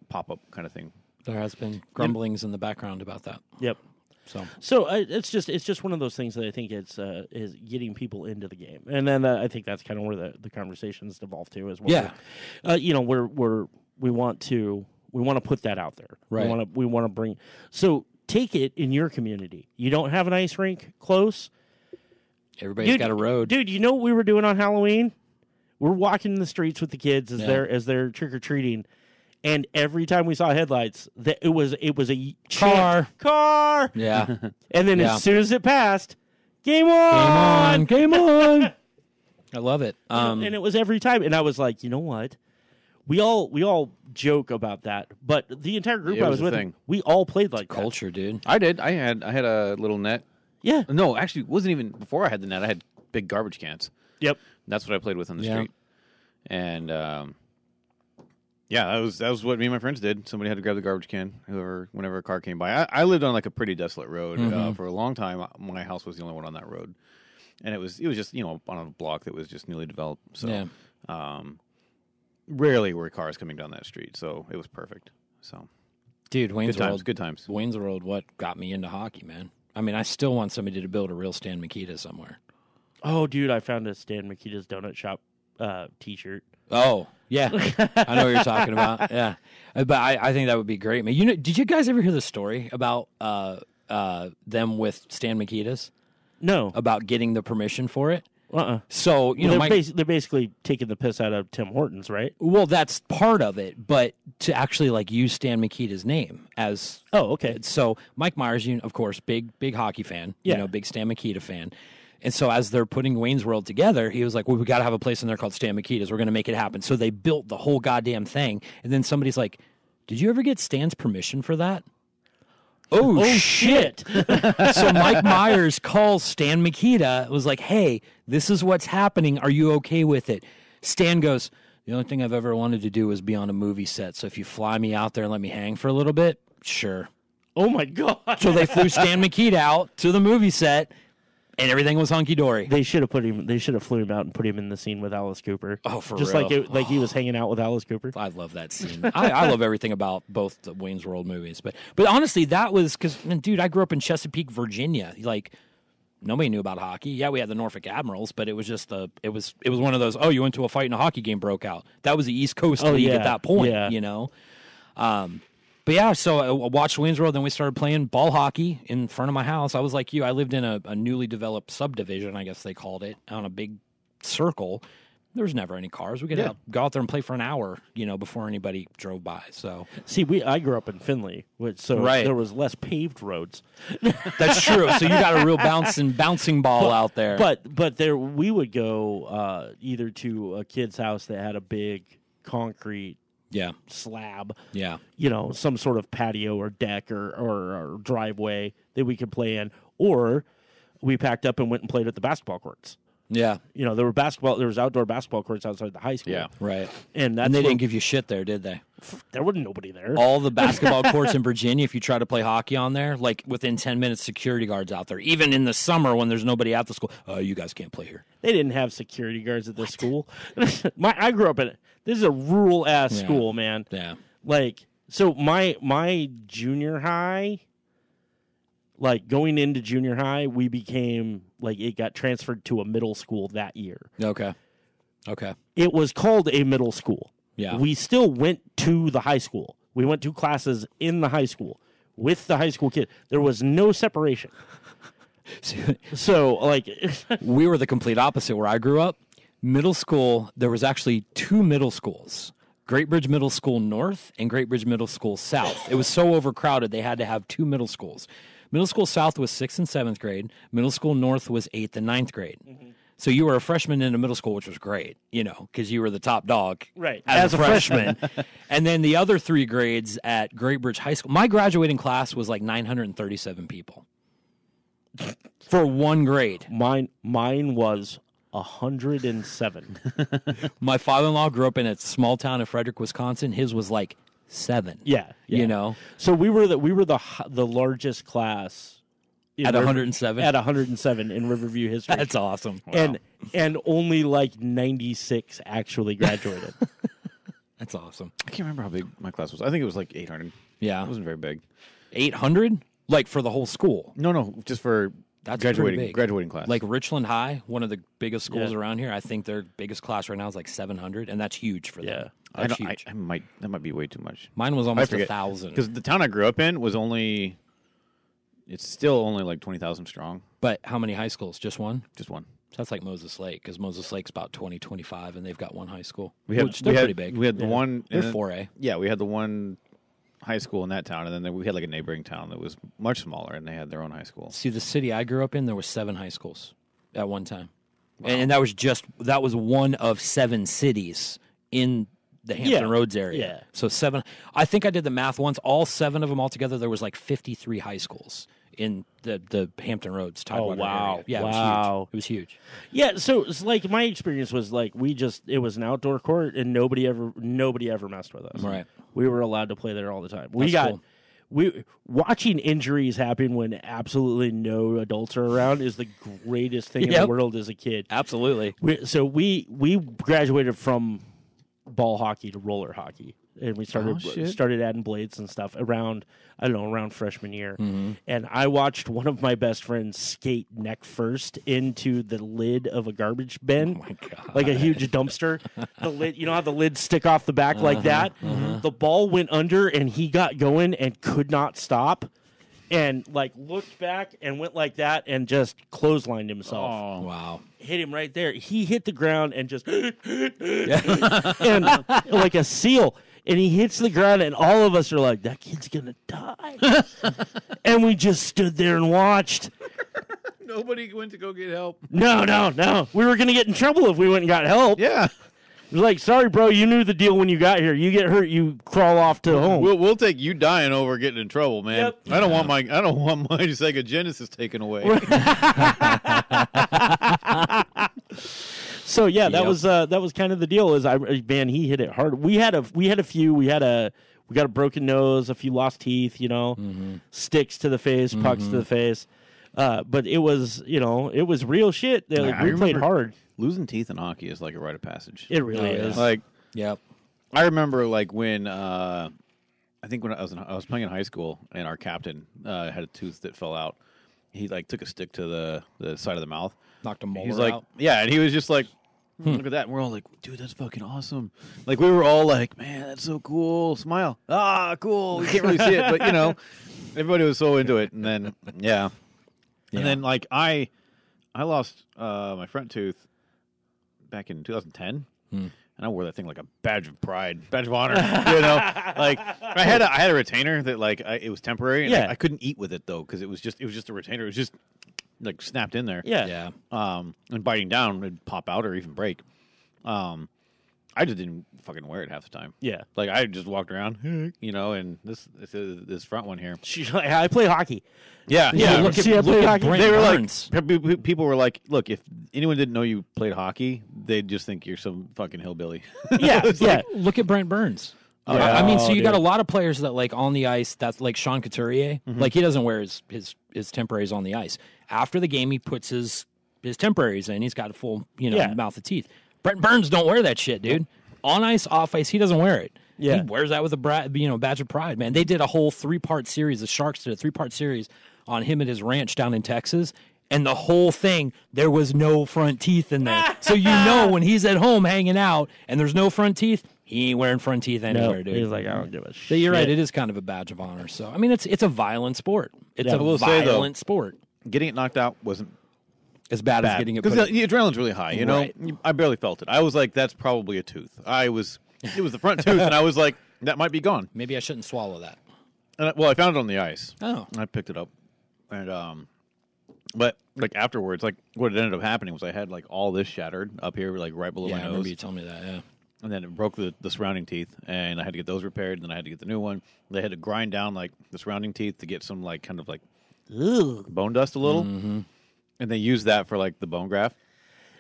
pop up kind of thing. There has been grumblings in the background about that. Yep. So it's just one of those things that I think is getting people into the game, and then I think that's kind of where the conversations devolve to as well. Yeah. We want to put that out there. Right. We want to bring. So take it in your community. You don't have an ice rink close. everybody's got a road. Dude, you know what we were doing on Halloween? We're walking in the streets with the kids as they're trick or treating, and every time we saw headlights, it was a car, Yeah. and then Yeah. as soon as it passed, game on, Game on. I love it. and it was every time, and I was like, you know what? We all joke about that, but the entire group It I was was a with, thing. we all played like that. Culture, dude. I did. I had a little net. Yeah. No, actually, it wasn't even before I had the net. I had big garbage cans. Yep. That's what I played with on the Yeah. street. And yeah, that was what me and my friends did. Somebody had to grab the garbage can whenever a car came by. I lived on like a pretty desolate road for a long time. My house was the only one on that road, and it was just on a block that was just newly developed. So Yeah. rarely were cars coming down that street. So it was perfect. So Dude, Wayne's World. good times. Wayne's World, what got me into hockey, man? I mean, I still want somebody to build a real Stan Mikita somewhere. Oh, dude, I found a Stan Mikita's Donut Shop T-shirt. Oh, yeah. I know what you're talking about. Yeah. But I think that would be great, man. Did you guys ever hear the story about them with Stan Mikita's? No. About getting the permission for it? Well, So, they're basically taking the piss out of Tim Hortons, right? well, that's part of it, but to actually like use Stan Mikita's name as Oh, okay. so Mike Myers, of course, big hockey fan, Yeah. big Stan Mikita fan. And so as they're putting Wayne's World together, he was like, well, we got to have a place in there called Stan Mikita's. We're going to make it happen. So they built the whole goddamn thing. And then somebody's like, did you ever get Stan's permission for that? Oh shit. So Mike Myers calls Stan Mikita, was like, hey, this is what's happening. Are you okay with it? Stan goes, the only thing I've ever wanted to do is be on a movie set. So if you fly me out there and let me hang for a little bit, sure. Oh my god. So they flew Stan Mikita out to the movie set, and everything was hunky dory. They should have flew him out and put him in the scene with Alice Cooper. Oh, for just real. like he was hanging out with Alice Cooper. I love that scene. I love everything about both the Wayne's World movies, but honestly, that was because, dude, I grew up in Chesapeake, Virginia. Like, nobody knew about hockey. Yeah, we had the Norfolk Admirals, but it was just it was one of those. Oh, you went to a fight and a hockey game broke out. That was the East Coast League at that point. Yeah. But yeah, so I watched Wayne's World, then we started playing ball hockey in front of my house. I was like you. I lived in a newly developed subdivision, I guess they called it, on a big circle. There was never any cars. We could go out there and play for an hour, before anybody drove by. So See, I grew up in Findlay, there was less paved roads. that's true. So you got a real bouncing ball out there. But there we would go either to a kid's house that had a big concrete yeah, slab, yeah, some sort of patio or deck or driveway that we could play in, or we packed up and went and played at the basketball courts. Yeah. You know, there was outdoor basketball courts outside the high school. Yeah. Right. And that's And they where- didn't give you shit there, did they? there wasn't nobody there. All the basketball courts in Virginia, if you try to play hockey on there, like within 10 minutes, security guards out there. Even in the summer when there's nobody at the school, you guys can't play here. They didn't have security guards at this school. I grew up in this is a rural ass school, man. Yeah. Like, so my junior high, like going into junior high, we became like it got transferred to a middle school that year. Okay. It was called a middle school. Yeah. We still went to the high school. We went to classes in the high school with the high school kid. There was no separation. So, like, We were the complete opposite where I grew up. Middle school, there was actually 2 middle schools. Great Bridge Middle School North and Great Bridge Middle School South. It was so overcrowded they had to have 2 middle schools. Middle School South was 6th and 7th grade. Middle School North was 8th and 9th grade. Mm-hmm. So you were a freshman in a middle school, which was great, you know, because you were the top dog. Right. As a freshman. And then the other 3 grades at Great Bridge High School. My graduating class was like 937 people for 1 grade. mine was 107. My father-in-law grew up in a small town in Frederick, Wisconsin. His was like 7. Yeah. You know, So we were the largest class in at 107. At 107 in Riverview history. That's awesome. And only like 96 actually graduated. That's awesome. I can't remember how big my class was. I think it was like 800. Yeah. It wasn't very big. 800? Like for the whole school? No, just for That's pretty big. graduating class. Like Richland High, one of the biggest schools Yeah. around here, I think their biggest class right now is like 700, and that's huge for them. Yeah. That's huge. that might be way too much. Mine was almost forget. 1,000. Because the town I grew up in was only, it's still only like 20,000 strong. But how many high schools? Just one? Just one. So that's like Moses Lake, because Moses Lake's about 20, 25, and they've got one high school. They're pretty big. We had the one. They're and then- 4A. Yeah, we had the one high school in that town, and then we had like a neighboring town that was much smaller, and they had their own high school. See, the city I grew up in, there were 7 high schools at one time. And that was one of 7 cities in the Hampton Roads area. Yeah. So 7. I think I did the math once. All 7 of them altogether, there was like 53 high schools in the Hampton Roads Tidewater wow. area. Yeah, Wow. It was huge. Yeah, so it's like my experience was like it was an outdoor court and nobody ever messed with us. Right. We were allowed to play there all the time. That's cool. We watching injuries happen when absolutely no adults are around is the greatest thing in the Yep. world as a kid. Absolutely. We graduated from ball hockey to roller hockey, and we started adding blades and stuff around freshman year. Mm-hmm. And I watched one of my best friends skate neck first into the lid of a garbage bin, Oh my God. like a huge dumpster. The lid, you know how the lids stick off the back like that. The ball went under, and he got going and could not stop. And like looked back and went like that and just clotheslined himself. Oh, Wow. Hit him right there. He hit the ground and just and like a seal. And he hits the ground, and all of us are like, "That kid's gonna die." And we just stood there and watched. nobody went to go get help. No. We were gonna get in trouble if we went and got help. Yeah, It was like, "Sorry, bro, you knew the deal when you got here. You get hurt, you crawl off to home." we'll take you dying over getting in trouble, man. Yep. I don't want my Sega Genesis taken away. So yeah, that Yep. was kind of the deal. He hit it hard. We got a broken nose, a few lost teeth, sticks to the face, pucks to the face. But it was real shit. I We played remember- hard. Losing teeth in hockey is like a rite of passage. It really Oh, yeah. is. Like Yep. I remember, like when I think when I was playing in high school, and our captain had a tooth that fell out. He like took a stick to the side of the mouth. Knocked a molar He's like, out. yeah, and he was just like, look at that. And we're all like, dude, that's fucking awesome. Like we were all like, man, that's so cool. Smile. Ah, cool. You can't really see it, but everybody was so into it. And then yeah. And then like I lost my front tooth back in 2010. And I wore that thing like a badge of pride, badge of honor. Like I had a retainer that like it was temporary, and Yeah. I couldn't eat with it though because it was just a retainer. It was just like snapped in there. Yeah. Yeah. And biting down would pop out or even break. And I just didn't fucking wear it half the time. Yeah. Like I just walked around, and this front one here. She's like, I play hockey. Yeah. Look at Brent They were Burns. like, people were like, look, if anyone didn't know you played hockey, they'd just think you're some fucking hillbilly. Yeah. Look at Brent Burns. Oh, yeah. I mean, so you dude. got a lot of players that like on the ice. That's like Sean Couturier. Like he doesn't wear his temporaries on the ice. After the game, he puts his temporaries in. He's got a full mouth of teeth. Brent Burns don't wear that shit, dude. On ice, off ice, he doesn't wear it. Yeah. He wears that with a badge of pride, man. They did a whole 3-part series. The Sharks did a 3-part series on him at his ranch down in Texas. And the whole thing, there was no front teeth in there. So when he's at home hanging out and there's no front teeth, he ain't wearing front teeth anywhere, dude. He's like, I don't give a shit. But you're right, it is kind of a badge of honor. So I mean, it's a violent sport. It's I a will say, though, violent sport. Getting it knocked out wasn't As bad as getting it because put the adrenaline's really high. You know, Right. I barely felt it. I was like, that's probably a tooth. It was the front tooth, and I was like, that might be gone. Maybe I shouldn't swallow that. And I found it on the ice. Oh. I picked it up, and but like afterwards, like what ended up happening was I had like all this shattered up here, like right below Yeah, my I remember nose, you telling me that, yeah. and then it broke the surrounding teeth, and I had to get those repaired. And then I had to get the new one. They had to grind down like the surrounding teeth to get some like kind of like bone dust a little, and they used that for like the bone graft.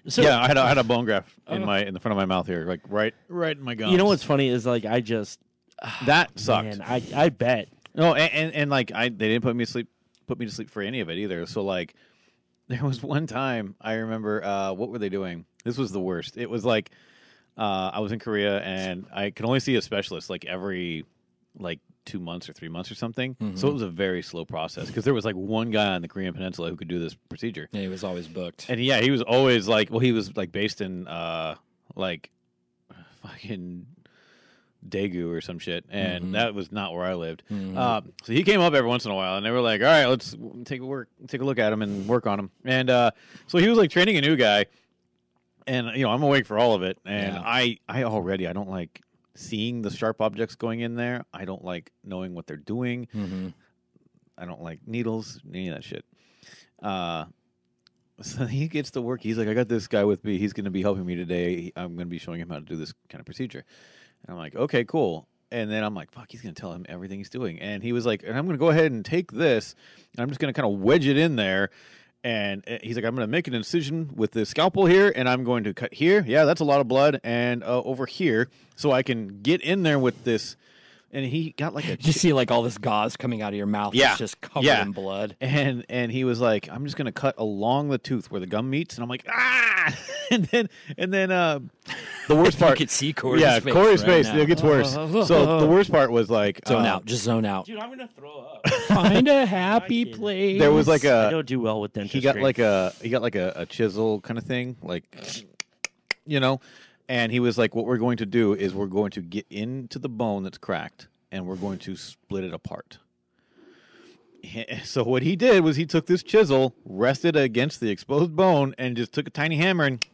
So, Yeah, I had a bone graft in the front of my mouth here, like right in my gums. you know what's funny is like I just that sucked. man, I bet. No, and like they didn't put me to sleep for any of it either. So like there was one time I remember what were they doing? This was the worst. It was like I was in Korea and I could only see a specialist like every like 2 months or 3 months or something. So it was a very slow process because there was like one guy on the Korean Peninsula who could do this procedure. Yeah, he was always booked. And he was always like, well, he was like based in like fucking Daegu or some shit, and that was not where I lived. So he came up every once in a while, and they were like, all right, let's take a look at him and work on him. And so he was like training a new guy, and I'm awake for all of it, and I don't like seeing the sharp objects going in there. I don't like knowing what they're doing. I don't like needles, any of that shit. So he gets to work. He's like, I got this guy with me. He's going to be helping me today. I'm going to be showing him how to do this kind of procedure. And I'm like, okay, cool. And then I'm like, fuck, he's going to tell him everything he's doing. And he was like, and I'm going to go ahead and take this, and I'm just going to kind of wedge it in there. And he's like, I'm going to make an incision with the scalpel here, and I'm going to cut here. Yeah, that's a lot of blood. And over here, so I can get in there with this. And he got like a... You see like all this gauze coming out of your mouth. Yeah. It's just covered in blood. And he was like, I'm just going to cut along the tooth where the gum meets. And I'm like, ah! And then the worst part... You could see Corey's face. Corey's right face. now. It gets worse. So the worst part was like... Zone out. Just zone out. Dude, I'm gonna throw up. Find a happy place. There was like I don't do well with dentistry. he got like a chisel kind of thing, like, and he was like, what we're going to do is we're going to get into the bone that's cracked, and we're going to split it apart. So what he did was he took this chisel, rested against the exposed bone, and just took a tiny hammer, and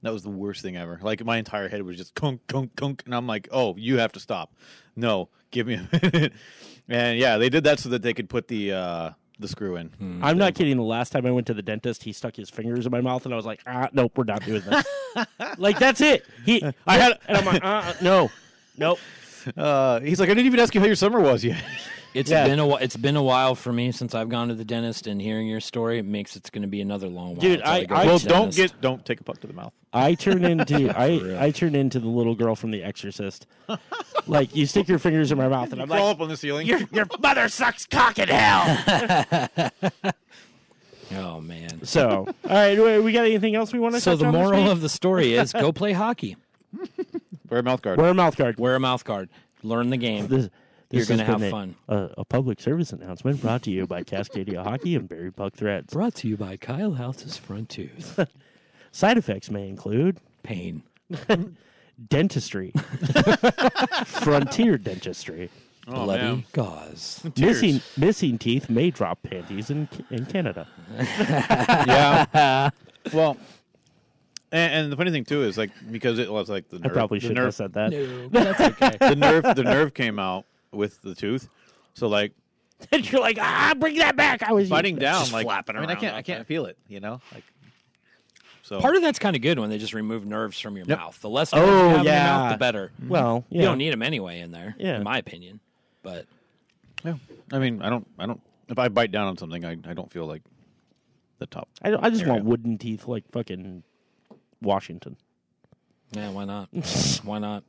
that was the worst thing ever. Like, my entire head was just kunk, kunk, kunk, and I'm like, oh, you have to stop. No, give me a minute. And yeah, they did that so that they could put the screw in. I'm not kidding. The last time I went to the dentist, he stuck his fingers in my mouth, and I was like, nope, we're not doing this. Like, that's it. And I'm like, no, nope. He's like, I didn't even ask you how your summer was yet. It's been a while for me since I've gone to the dentist, and hearing your story, it makes it's going to be another long while. Dude, until I go I- to Well, the don't dentist. take a puck to the mouth. I turn into real. I turn into the little girl from The Exorcist. Like, you stick your fingers in my mouth, and I'm Crawl like, up on the ceiling. your mother sucks cock in hell. Oh man. So, all right, we got anything else we want to? So touch the on this moral week? of the story is go play hockey. Wear a mouth guard. Wear a mouth guard. Wear a mouth guard. Learn the game. This You're going to has have been fun. A public service announcement brought to you by Cascadia Hockey and Barry Puck Threads. Brought to you by Kyle House's front tooth. Side effects may include Pain. dentistry, frontier dentistry, Oh, Bloody man. gauze. missing teeth may drop panties in Canada. Yeah. Well, and the funny thing too is like because it was like the nerve. I probably the shouldn't nerve, have said that. No, that's okay. the nerve came out with the tooth. So like And you're like, bring that back. I was fighting down, just like flapping I mean, around I out can't feel it. Like So Part of that's kind of good when they just remove nerves from your Yep. mouth. The less nerves you have in your mouth, the better. Well, You don't need them anyway in there, in my opinion. But yeah, I mean, I don't. If I bite down on something, I don't feel like the top. I just area. want wooden teeth like fucking Washington. yeah, why not? Why not?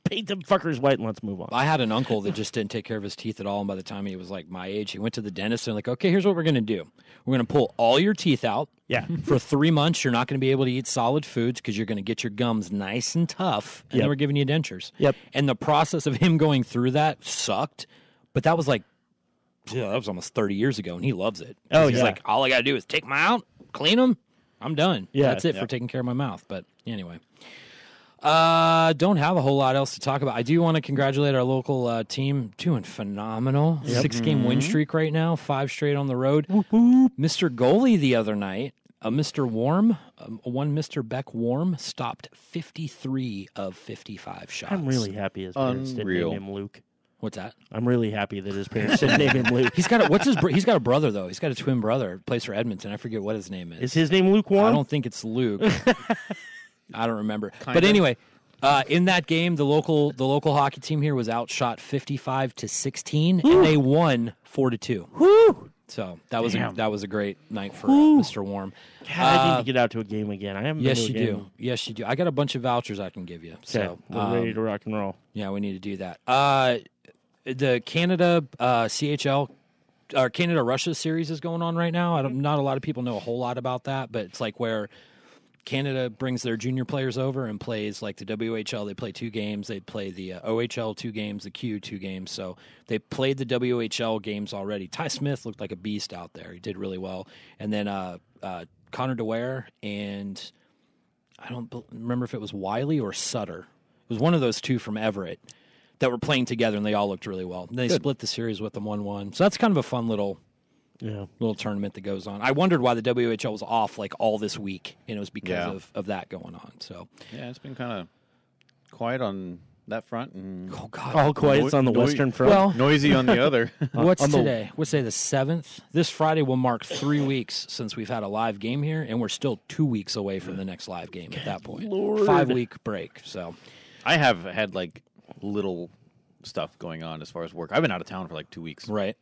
Paint them fuckers white and let's move on. I had an uncle that just didn't take care of his teeth at all, and by the time he was like my age, he went to the dentist and like, okay, here's what we're gonna do. We're gonna pull all your teeth out. Yeah. For 3 months, you're not going to be able to eat solid foods because you're going to get your gums nice and tough, and then we're giving you dentures. Yep. And the process of him going through that sucked, but that was like, that was almost 30 years ago, and he loves it. Oh, He's yeah. like, all I got to do is take them out, clean them, I'm done. Yeah, That's it for taking care of my mouth. But anyway. Don't have a whole lot else to talk about. I do want to congratulate our local team, doing phenomenal. 6-game win streak right now, 5 straight on the road. Mr. Goalie the other night, Mr. Warm, one Mr. Beck Warm, stopped 53 of 55 shots. I'm really happy his parents didn't Unreal. name him Luke. What's that? I'm really happy that his parents didn't name him Luke. He's got he's got a brother though. He's got a twin brother. Plays for Edmonton. I forget what his name is. Is his name Luke Warren? I don't think it's Luke. I don't remember. But anyway, in that game, the local hockey team here was outshot 55-16, and they won 4-2. Woo! So that was a great night for Woo. Mr. Warm. God, I need to get out to a game again. I haven't been Yes, to a you game. do. Yes, you do. I got a bunch of vouchers I can give you. Okay, So we're ready to rock and roll. yeah, we need to do that. The Canada CHL or Canada Russia series is going on right now. Not a lot of people know a whole lot about that, but it's like where Canada brings their junior players over and plays like the WHL. They play 2 games. They play the OHL 2 games, the Q 2 games. So they played the WHL games already. Ty Smith looked like a beast out there. He did really well. And then Connor DeWare and I don't remember if it was Wiley or Sutter. It was one of those 2 from Everett that were playing together, and they all looked really well. And they split the series with them 1-1. So that's kind of a fun little tournament that goes on. I wondered why the WHL was off like all this week, and it was because of that going on. So Yeah, it's been kind of quiet on that front, and oh god, All quiet's on the Western Front. well, noisy on the other. what's on the- today? What's today? The 7th. This Friday will mark 3 weeks since we've had a live game here, and we're still 2 weeks away from the next live game. At that point, Lord. 5-week break. So I have had like little stuff going on as far as work. I've been out of town for like 2 weeks. right.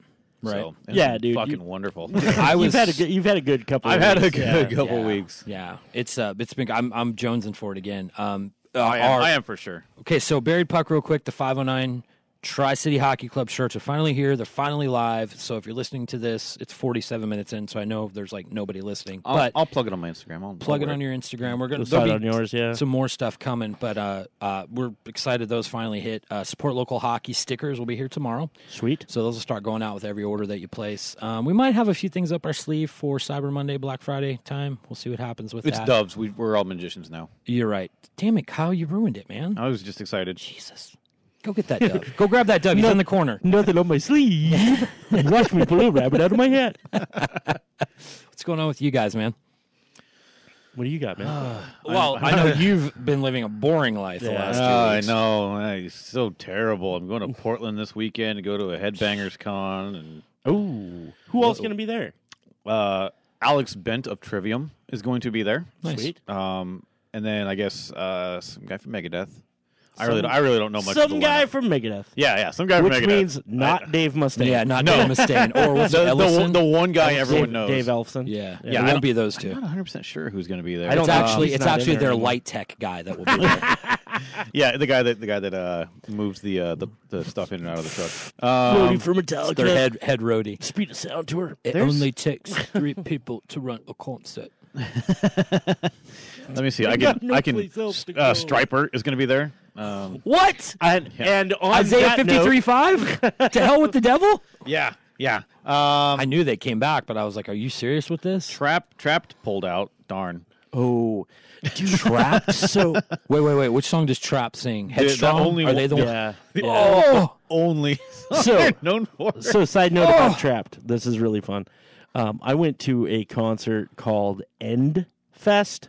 So, it's Yeah, been dude, fucking wonderful. You've had a good couple. I've of had a weeks. good Yeah. couple weeks. Yeah, it's been. I'm jonesing for it again. I am for sure. Okay, so Buried Puck real quick, the 509 Tri-City Hockey Club shirts are finally here. They're finally live. So if you're listening to this, it's 47 minutes in, so I know there's like nobody listening. But I'll plug it on my Instagram. I'll plug it on your Instagram. We're going Decide to on yours, yeah. some more stuff coming, but we're excited those finally hit. Support local hockey stickers will be here tomorrow. Sweet. So those will start going out with every order that you place. We might have a few things up our sleeve for Cyber Monday, Black Friday time. We'll see what happens with It's that. dubs. We're all magicians now. You're right. Damn it, Kyle, you ruined it, man. I was just excited. Jesus. Go get that dove. Go grab that dove. He's in the corner. Nothing on my sleeve. Watch me pull a rabbit out of my hat. What's going on with you guys, man? What do you got, man? Well, I know you've been living a boring life the last 2 I weeks. know. It's so terrible. I'm going to Portland this weekend to go to a Headbangers Con, and Oh, who else going to be there? Alex Bent of Trivium is going to be there. Nice. Sweet. And then I guess some guy from Megadeth. I really don't know much. of Some the guy lineup. from Megadeth, Yeah, some guy which from Megadeth. means not Dave Mustaine. Yeah, not No. Dave Mustaine. Or was it Ellison? the one guy everyone Dave, knows. Dave Elfson. Yeah, Yeah, it I won't be those two. I'm not 100% sure who's going to be there. I don't It's know. actually He's it's not in actually there their anymore. light tech guy that will be there. Yeah, the guy that moves the stuff in and out of the truck. Floaty for It's Metallica. their head roadie. Speed of Sound Tour. It only takes 3 people to run a concert. Let me see. I got can. no I can. place else to go. Striper is going to be there. What? And on Isaiah that note- 53.5? To hell with the devil? Yeah. I knew they came back, but I was like, are you serious with this? Trapped pulled out. Darn. Oh, Trapped? So wait. Which song does Trap sing? Headstrong? only Are they the one? yeah. Oh! Only So- they're known for. So, side note about Trapped. This is really fun. I went to a concert called End Fest.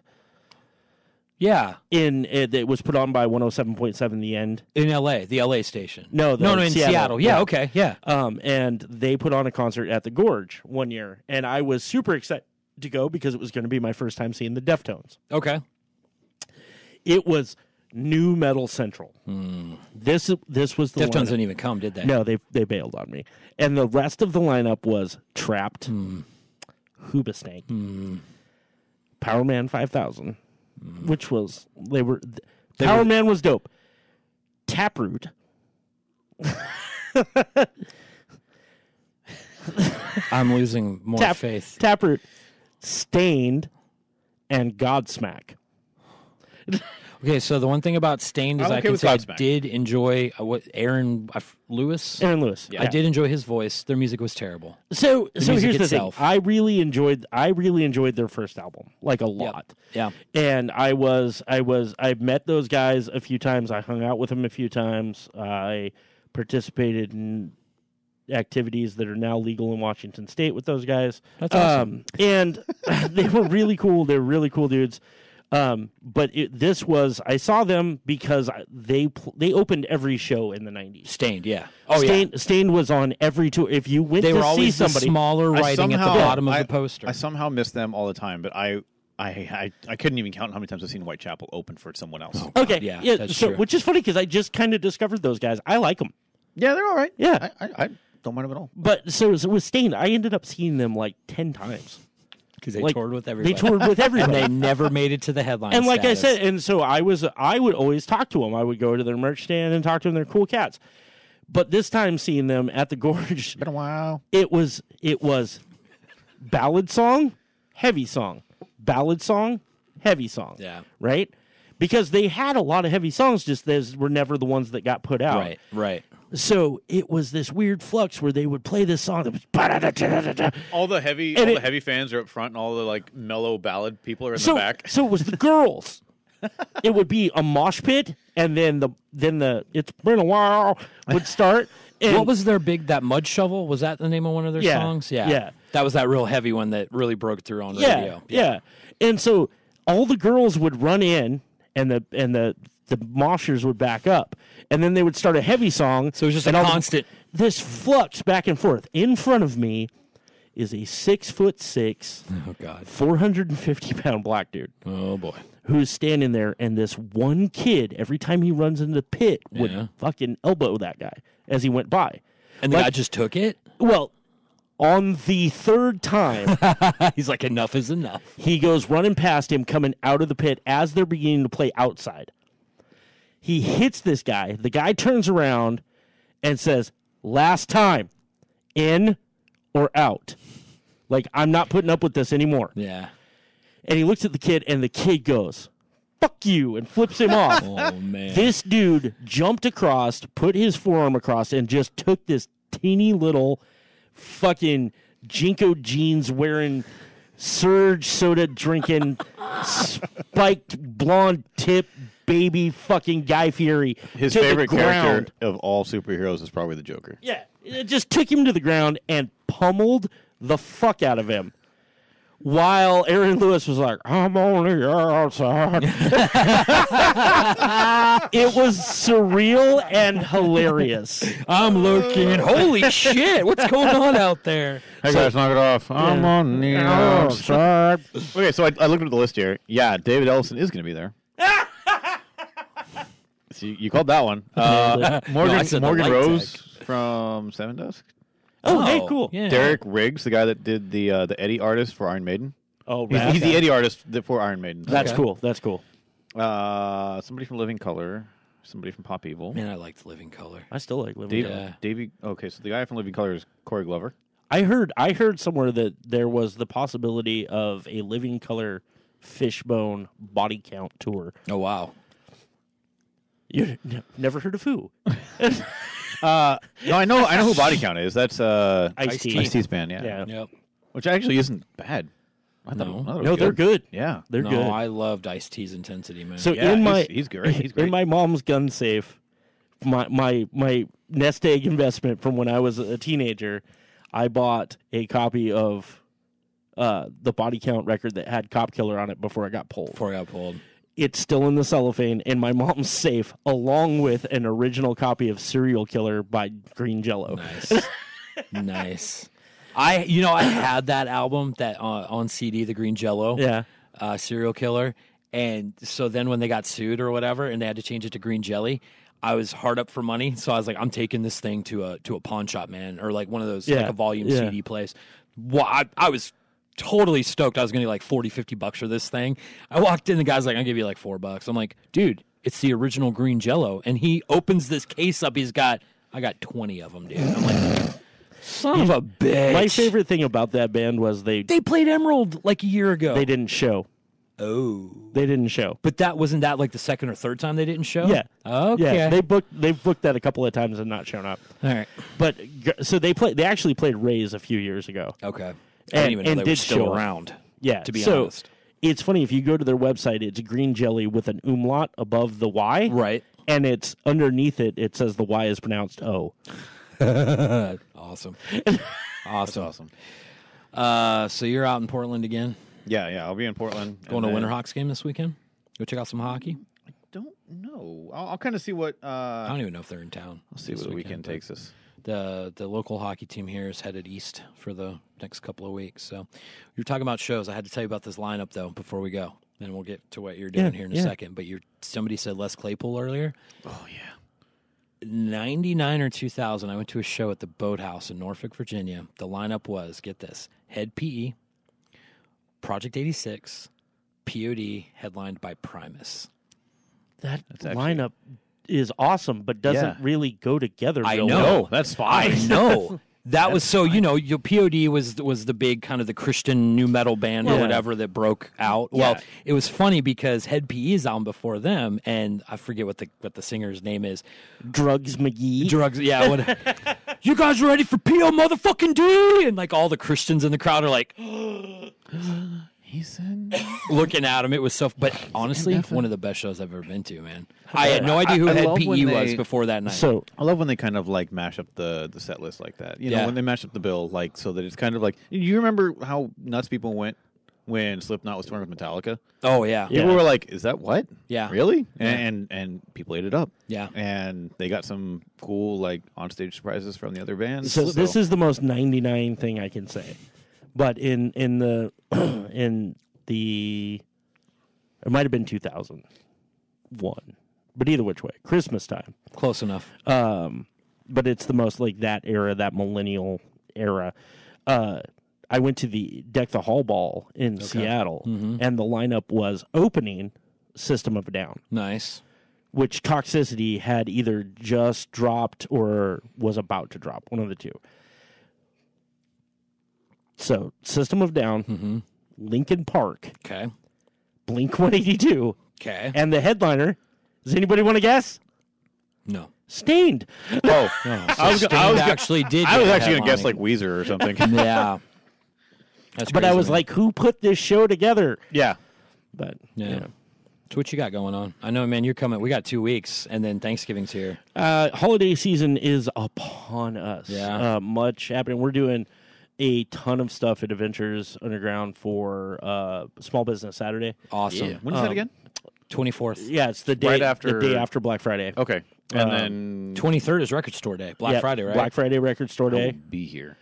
Yeah, It was put on by 107.7 The End. in L.A., the L.A. station. No, in Seattle. Yeah, okay, yeah. And they put on a concert at the Gorge one year, and I was super excited. to go because it was going to be my first time seeing the Deftones. Okay. It was new metal central. This was the Deftones one. didn't even come, did they? No, they bailed on me. And the rest of the lineup was Trapped, Hoobastank, Power Man 5000, which was Power Man was dope. Taproot. I'm losing more faith. Taproot, Stained, and Godsmack. Okay, so the one thing about Stained is I'm I okay can with say I Godsmack. did enjoy Aaron Lewis. Aaron Lewis. I did enjoy his voice. Their music was terrible. So music here's itself. the thing. I really enjoyed their first album, like a lot. Yeah. And I met those guys a few times. I hung out with them a few times. I participated in activities that are now legal in Washington State with those guys. That's awesome. And they were really cool. They're really cool dudes. But I saw them because they opened every show in the 90s. Stained, yeah. Stained was on every tour. If you went They to were see always somebody, the smaller writing at the bottom of the poster. I somehow miss them all the time, but I couldn't even count how many times I've seen Whitechapel open for someone else. okay, yeah, that's so true. which is funny because I just kind of discovered those guys. I like them. Yeah, they're all right. Yeah. I don't mind them at all. But so with Stained, I ended up seeing them like 10 times. Because they Like, toured with everybody. They toured with everybody. And they never made it to the headline And like status. I said, and so I would always talk to them. I would go to their merch stand and talk to them. They're cool cats. But this time seeing them at the Gorge, Been a while. it was ballad song, heavy song, ballad song, heavy song. Yeah. Right? Because they had a lot of heavy songs, just those were never the ones that got put out. Right. So it was this weird flux where they would play this song that was All the heavy fans are up front, and all the like mellow ballad people are in the back. So it was the girls. It would be a mosh pit, and then the it's been a while would start. And What was their that Mud Shovel? Was that the name of one of their songs? yeah. That was that real heavy one that really broke through on yeah, radio. yeah. And so all the girls would run in, and the moshers would back up, and then they would start a heavy song. So it was just a and all constant. This flux back and forth. In front of me is a 6'6", Oh, God. 450-pound black dude Oh, boy. who's standing there, and this one kid, every time he runs into the pit, would Yeah. fucking elbow that guy as he went by. And the guy just took it? Well, on the third time, He's like, enough is enough. he goes running past him, coming out of the pit as they're beginning to play outside. He hits this guy. The guy turns around and says, "Last time, in or out. Like, I'm not putting up with this anymore." Yeah. And he looks at the kid, and the kid goes, "Fuck you," and flips him off. Oh, man. This dude jumped across, put his forearm across, and just took this teeny little fucking Jinko jeans wearing, Surge soda drinking, spiked blonde tip baby fucking Guy Fieri. His to the favorite ground. character of all superheroes is probably the Joker. Yeah, it just took him to the ground and pummeled the fuck out of him. While Aaron Lewis was like, "I'm only outside." It was surreal and hilarious. I'm looking. Holy shit. What's going on out there? Hey guys, knock it off. I'm on the outside. Okay, so I looked at the list here. Yeah, David Ellison is going to be there. So you called that one. I Morgan said the Morgan light Rose from Seven Dusk. Oh, hey, cool. Yeah. Derek Riggs, the guy that did the Eddie artist for Iron Maiden. Oh, He's, rad. he's the Eddie artist for Iron Maiden. That's Okay. cool. That's cool. Somebody from Living Color. Somebody from Pop Evil. Man, I liked Living Color. I still like Living Dave, Color. Yeah. Davey. Okay, so the guy from Living Color is Corey Glover. I heard somewhere that there was the possibility of a Living Color Fishbone body count tour. Oh, wow. You never heard of who? No, I know who Body Count is. That's Ice-T. Ice-T's band, yeah. Yeah. Yep. Which actually isn't bad. I thought No. it was No, they're good. Yeah. They're No, good. I loved Ice-T's intensity, man. So Yeah, in my he's great. He's great. in my mom's gun safe, my nest egg investment from when I was a teenager, I bought a copy of the Body Count record that had Cop Killer on it before it got pulled. before I got pulled. It's still in the cellophane in my mom's safe, along with an original copy of Serial Killer by Green Jello. Nice. Nice. I had that album that on CD, the Green Jello, Serial Killer, and so then when they got sued or whatever, and they had to change it to Green Jelly, I was hard up for money, so I was like, I'm taking this thing to a pawn shop, man, or like one of those like a volume CD place. Well, I was totally stoked. I was going to get like $40-$50 for this thing. I walked in, the guy's like, I'll give you like $4. I'm like, dude, it's the original Green Jello, and he opens this case up. I got 20 of them, dude. I'm like, son of a bitch. My favorite thing about that band was they played Emerald like a year ago. They didn't show. Oh, they didn't show. But wasn't that like the second or third time they didn't show? Yeah. Okay. Yeah, they've booked that a couple of times and not shown up. All right. But so they actually played Rays a few years ago. Okay. I didn't even know they were still around. Yeah. To be honest. It's funny, if you go to their website, it's Green Jelly with an umlaut above the Y. Right. And it's underneath it says the Y is pronounced O. Awesome. Awesome. So you're out in Portland again? Yeah, I'll be in Portland. Going to a Winterhawks game this weekend? Go check out some hockey? I don't know. I'll kind of see what... I don't even know if they're in town. I'll see what the weekend takes us. The local hockey team here is headed east for the next couple of weeks. So you're talking about shows. I had to tell you about this lineup, though, before we go. Then we'll get to what you're doing here in a second. But somebody said Les Claypool earlier. Oh, yeah. 99 or 2000, I went to a show at the Boathouse in Norfolk, Virginia. The lineup was, get this, Head PE, Project 86, POD, headlined by Primus. That's lineup is awesome, but doesn't really go together. I real know. well. That's fine. I know. That was so, your POD was the big kind of the Christian new metal band or whatever that broke out. Yeah. Well, it was funny because Head PE's album before them, and I forget what the singer's name is. Drugs McGee. Drugs, yeah. You guys ready for PO motherfucking D? And like all the Christians in the crowd are like, He said, looking at him. It was so, but honestly, one of the best shows I've ever been to, man. I had no idea who Head PE was before that night. So I love when they kind of like mash up the set list like that. You know, when they mash up the bill, like so that it's kind of like. You remember how nuts people went when Slipknot was touring with Metallica? Oh yeah, People were like, "Is that what? Yeah, really?" And people ate it up. Yeah, and they got some cool like onstage surprises from the other bands. So this is the most 99 thing I can say. But in the it might have been 2001, but either which way, Christmas time, close enough. But it's the most like that era, that millennial era. I went to the Deck the Hall Ball in Seattle, and the lineup was opening System of a Down. Nice. Which Toxicity had either just dropped or was about to drop, one of the two. So, System of Down, Linkin Park, okay, Blink-182, okay, and the headliner. Does anybody want to guess? No. Stained. Oh, no. So I was actually going to guess like Weezer or something. Yeah. That's but crazy, I was man. like, who put this show together? Yeah. But yeah. So what you got going on? I know, man, you're coming. We got 2 weeks, and then Thanksgiving's here. Holiday season is upon us. Yeah. Much happening. We're doing a ton of stuff at Adventures Underground for Small Business Saturday. Awesome. Yeah. When is that again? 24th. Yeah, it's the day Right after the day after Black Friday. Okay. And then 23rd is Record Store Day. Black Friday, right? Black Friday Record Store Day. be here.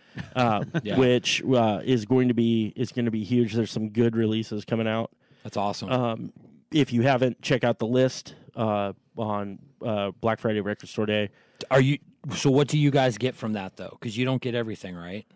Which is going to be huge. There's some good releases coming out. That's awesome. If you haven't, check out the list on Black Friday Record Store Day. So what do you guys get from that though? Because you don't get everything, right?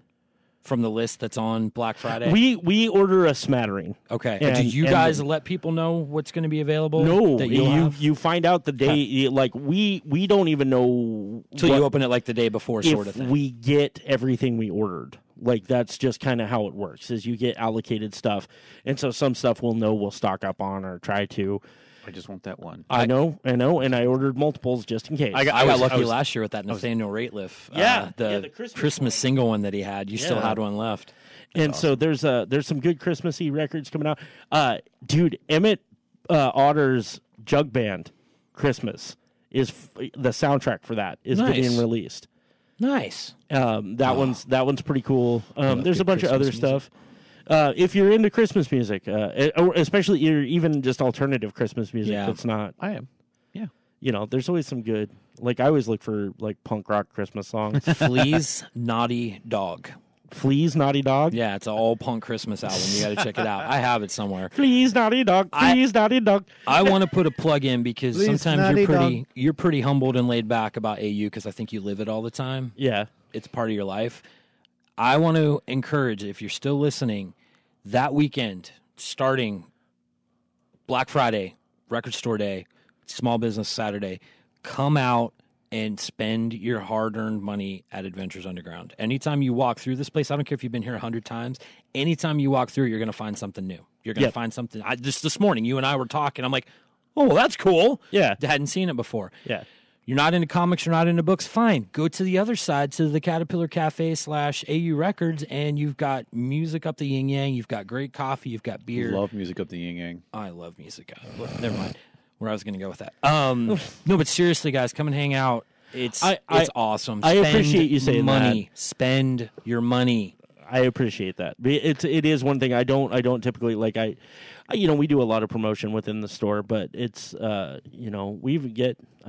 From the list that's on Black Friday? We order a smattering. Okay. Do you guys let people know what's going to be available? No, that you find out the day. Like we don't even know till you open it like the day before, sort of thing. We get everything we ordered. Like that's just kind of how it works. Is you get allocated stuff, and so some stuff we'll stock up on or try to. I just want that one. I know, and I ordered multiples just in case. I got lucky last year with that Nathaniel Rateliff. The Christmas single one that he had. You still had one left. And awesome. So there's some good Christmassy records coming out. Dude, Emmett Otter's Jug Band Christmas is the soundtrack for that is getting released. Nice. That one's pretty cool. There's a bunch of other stuff. If you're into Christmas music, or especially even just alternative Christmas music, that's not. I am. Yeah. You know, there's always some good. Like I always look for like punk rock Christmas songs. Flea's Naughty Dog. Fleas, Naughty Dog. Yeah, it's an all punk Christmas album. You got to check it out. I have it somewhere. Fleas, Naughty Dog. Fleas, Naughty Dog. I want to put a plug in because Please, sometimes Naughty you're pretty humbled and laid back about AU because I think you live it all the time. Yeah. It's part of your life. I want to encourage, if you're still listening, that weekend, starting Black Friday, Record Store Day, Small Business Saturday, come out and spend your hard-earned money at Adventures Underground. Anytime you walk through this place, I don't care if you've been here 100 times, anytime you walk through, you're going to find something new. You're going to find something. Just this morning, you and I were talking. I'm like, oh, well, that's cool. Yeah. I hadn't seen it before. Yeah. You're not into comics, you're not into books, fine. Go to the other side, to the Caterpillar Cafe / AU Records, and you've got music up the yin yang, you've got great coffee, you've got beer. Love music up the yin yang. I love music. Never mind where I was going to go with that. No, but seriously, guys, come and hang out. It's awesome. I appreciate you saying money. Spend your money. I appreciate that. It is one thing I don't typically like. We do a lot of promotion within the store, but it's I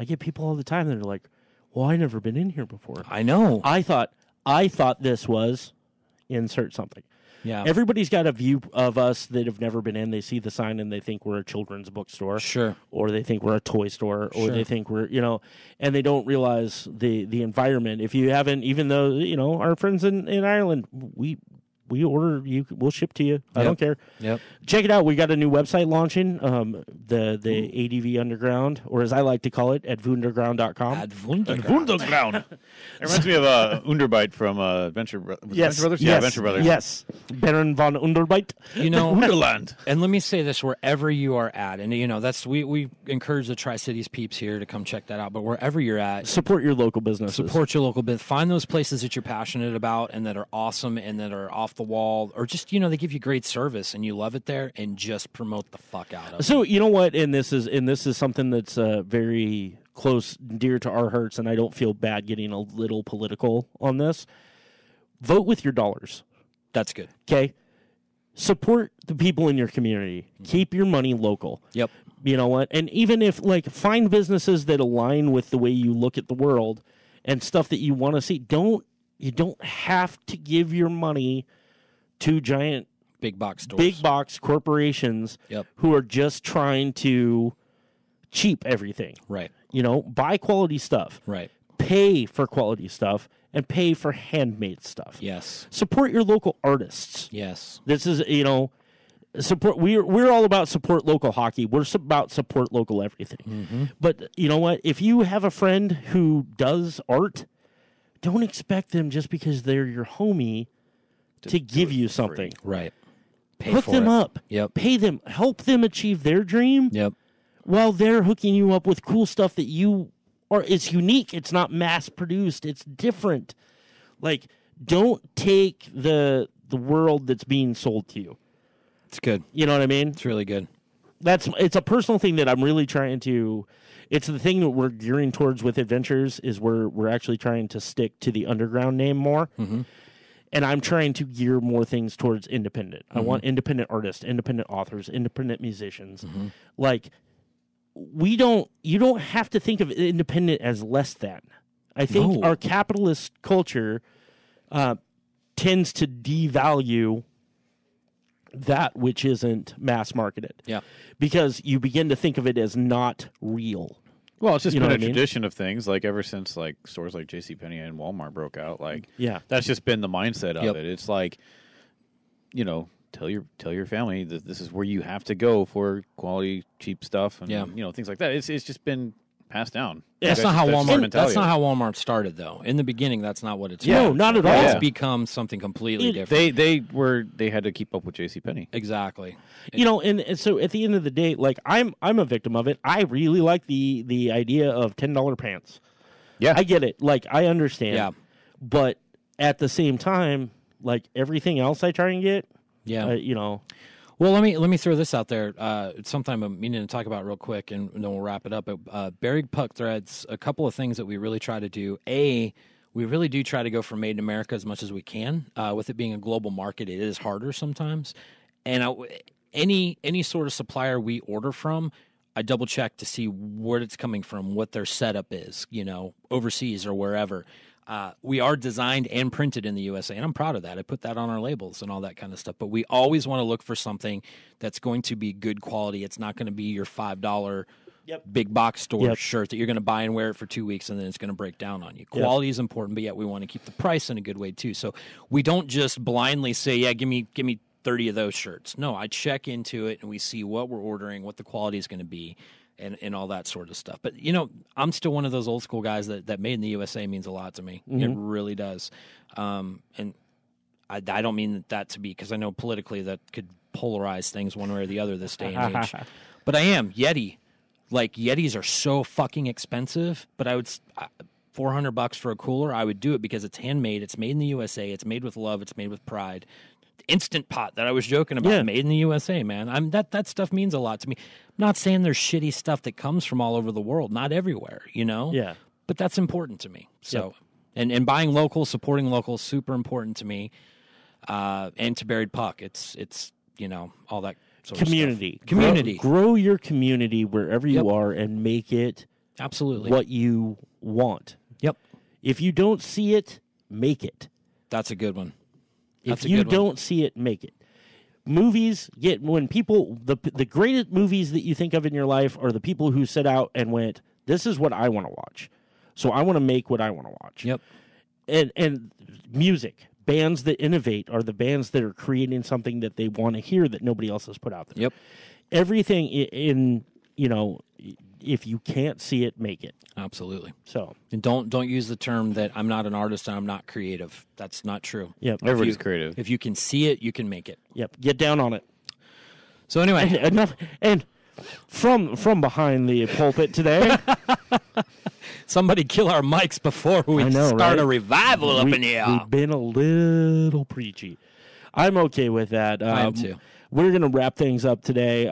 get people all the time that are like, "Well, I never been in here before." I know. I thought this was insert something. Yeah. Everybody's got a view of us that have never been in. They see the sign and they think we're a children's bookstore. Sure. Or they think we're a toy store, or Sure. they think we're, and they don't realize the environment. If you haven't, even though, our friends in Ireland, we order you, we'll ship to you. I don't care. Yep. Check it out. We got a new website launching, the ADV Underground, or as I like to call it, advunderground.com. Advunderground. It reminds me of Underbite from Adventure Brothers. Yes. Adventure Brothers? Yeah, Adventure Brothers. Yes. Baron von Underbite. Wonderland. And let me say this, wherever you are at, and that's we encourage the Tri-Cities peeps here to come check that out, but wherever you're at, Support your local businesses. support your local business. Find those places that you're passionate about and that are awesome and that are off the wall, or just, they give you great service and you love it there, and just promote the fuck out of it. So, you know what? And this is something that's very close, dear to our hearts, and I don't feel bad getting a little political on this. Vote with your dollars. That's good. Okay? Support the people in your community. Keep your money local. Yep. You know what? And even if, find businesses that align with the way you look at the world and stuff that you want to see. You don't have to give your money to giant Big box stores. big box corporations Yep. who are just trying to cheap everything. Right. Buy quality stuff, Right. pay for quality stuff, and pay for handmade stuff. Yes. Support your local artists. Yes. This is, support. We're all about support local hockey. We're about support local everything. Mm-hmm. But you know what? If you have a friend who does art, don't expect them just because they're your homie to give you something. Right. Pay Hook for them it. up. Yep. Pay them. Help them achieve their dream Yep. while they're hooking you up with cool stuff that it's unique. It's not mass produced. It's different. Don't take the world that's being sold to you. It's good. You know what I mean? It's really good. It's a personal thing that I'm really trying to. It's the thing that we're gearing towards with Adventures is we're actually trying to stick to the underground name more. Mm-hmm. And I'm trying to gear more things towards independent. I want independent artists, independent authors, independent musicians. You don't have to think of independent as less than. I think our capitalist culture tends to devalue that which isn't mass marketed. Yeah. Because you begin to think of it as not real. Well, it's just You know been a what I mean? tradition of things, ever since stores like JCPenney and Walmart broke out. Yeah. That's just been the mindset of Yep. it. It's tell your family that this is where you have to go for quality, cheap stuff, and things like that. It's just been passed down. That's not how just the Walmart. mentality That's not of it. how Walmart started, though. In the beginning, that's not what it's. No, not at all. It's Yeah. become something completely different. They had to keep up with JCPenney. Exactly. And so at the end of the day, I'm a victim of it. I really like the idea of $10 pants. Yeah, I get it. I understand. Yeah. But at the same time, everything else I try and get, Yeah. Well, let me throw this out there. It's something I'm meaning to talk about real quick, and then we'll wrap it up. Buried Puck Threads, a couple of things that we really try to do. We really do try to go for made in America as much as we can. With it being a global market, it is harder sometimes. And any sort of supplier we order from, I double check to see where it's coming from, what their setup is, overseas or wherever. we are designed and printed in the USA, and I'm proud of that. I put that on our labels and all that kind of stuff. But we always want to look for something that's going to be good quality. It's not going to be your $5 big box store shirt that you're going to buy and wear it for 2 weeks and then it's going to break down on you. Quality is important, but yet we want to keep the price in a good way too. So we don't just blindly say, yeah, give me 30 of those shirts. No, I check into it and we see what we're ordering, what the quality is going to be. And all that sort of stuff. But, you know, I'm still one of those old school guys that made in the USA means a lot to me. Mm-hmm. It really does. And I don't mean that to be, because I know politically that could polarize things one way or the other this day and age. But I am. Yeti. Like, Yetis are so fucking expensive, but I would... $400 for a cooler, I would do it because it's handmade. It's made in the USA. It's made with love. It's made with pride. Instant Pot that I was joking about, made in the USA, man. That stuff means a lot to me. I'm not saying there's shitty stuff that comes from all over the world, not everywhere, you know? Yeah. But that's important to me. So, and buying local, supporting local, super important to me. And to Buried Puck, it's you know, all that sort community. of stuff. Community. Grow your community wherever you are and make it absolutely what you want. Yep. If you don't see it, make it. That's a good one. If you don't see it, make it. Movies when people the greatest movies that you think of in your life are the people who set out and went, this is what I want to watch. So I want to make what I want to watch. Yep. And music, bands that innovate are the bands that are creating something that they want to hear that nobody else has put out there. Yep. Everything in you know, if you can't see it, make it. Absolutely. So, and don't use the term that I'm not an artist and I'm not creative. That's not true. Yep. Everybody's creative. If you can see it, you can make it. Yep. Get down on it. So anyway, enough. And from behind the pulpit today, somebody kill our mics before we start a revival up in here. We've been a little preachy. I'm okay with that. I am too. We're going to wrap things up today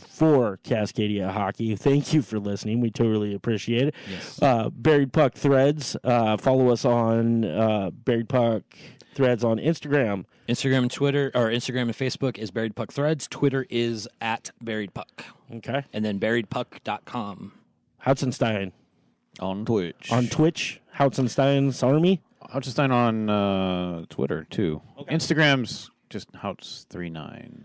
for Cascadia Hockey. Thank you for listening. We totally appreciate it. Yes. Buried Puck Threads. Follow us on Buried Puck Threads on Instagram. Instagram and Twitter, or Instagram and Facebook is Buried Puck Threads. Twitter is @BuriedPuck. Okay. And then buriedpuck.com. Houtzenstein. On Twitch. On Twitch, Houtzenstein's Army. Houtzenstein on Twitter, too. Okay. Instagram's just Houts39.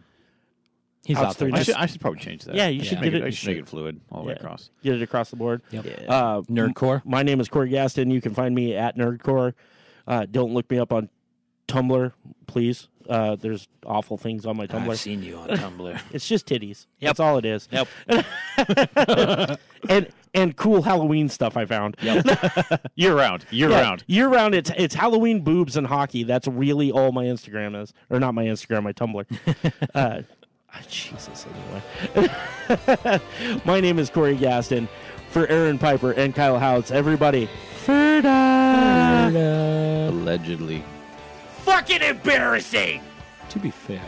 He's out there. I should probably change that. Yeah, you should get it. I should make it fluid all the way across. Get it across the board. Yep. Yeah. Nerdcore. My name is Corey Gaston. You can find me at Nerdcore. Don't look me up on Tumblr, please. There's awful things on my Tumblr. I've seen you on Tumblr. It's just titties. Yep. That's all it is. Yep. and cool Halloween stuff I found. Yep. Year round. Year round. It's Halloween boobs and hockey. That's really all my Instagram is, or not my Instagram, my Tumblr. Jesus. Anyway, my name is Corey Gaston. For Aaron Piper and Kyle Houts, everybody, Ferda. Allegedly. Fucking embarrassing. To be fair.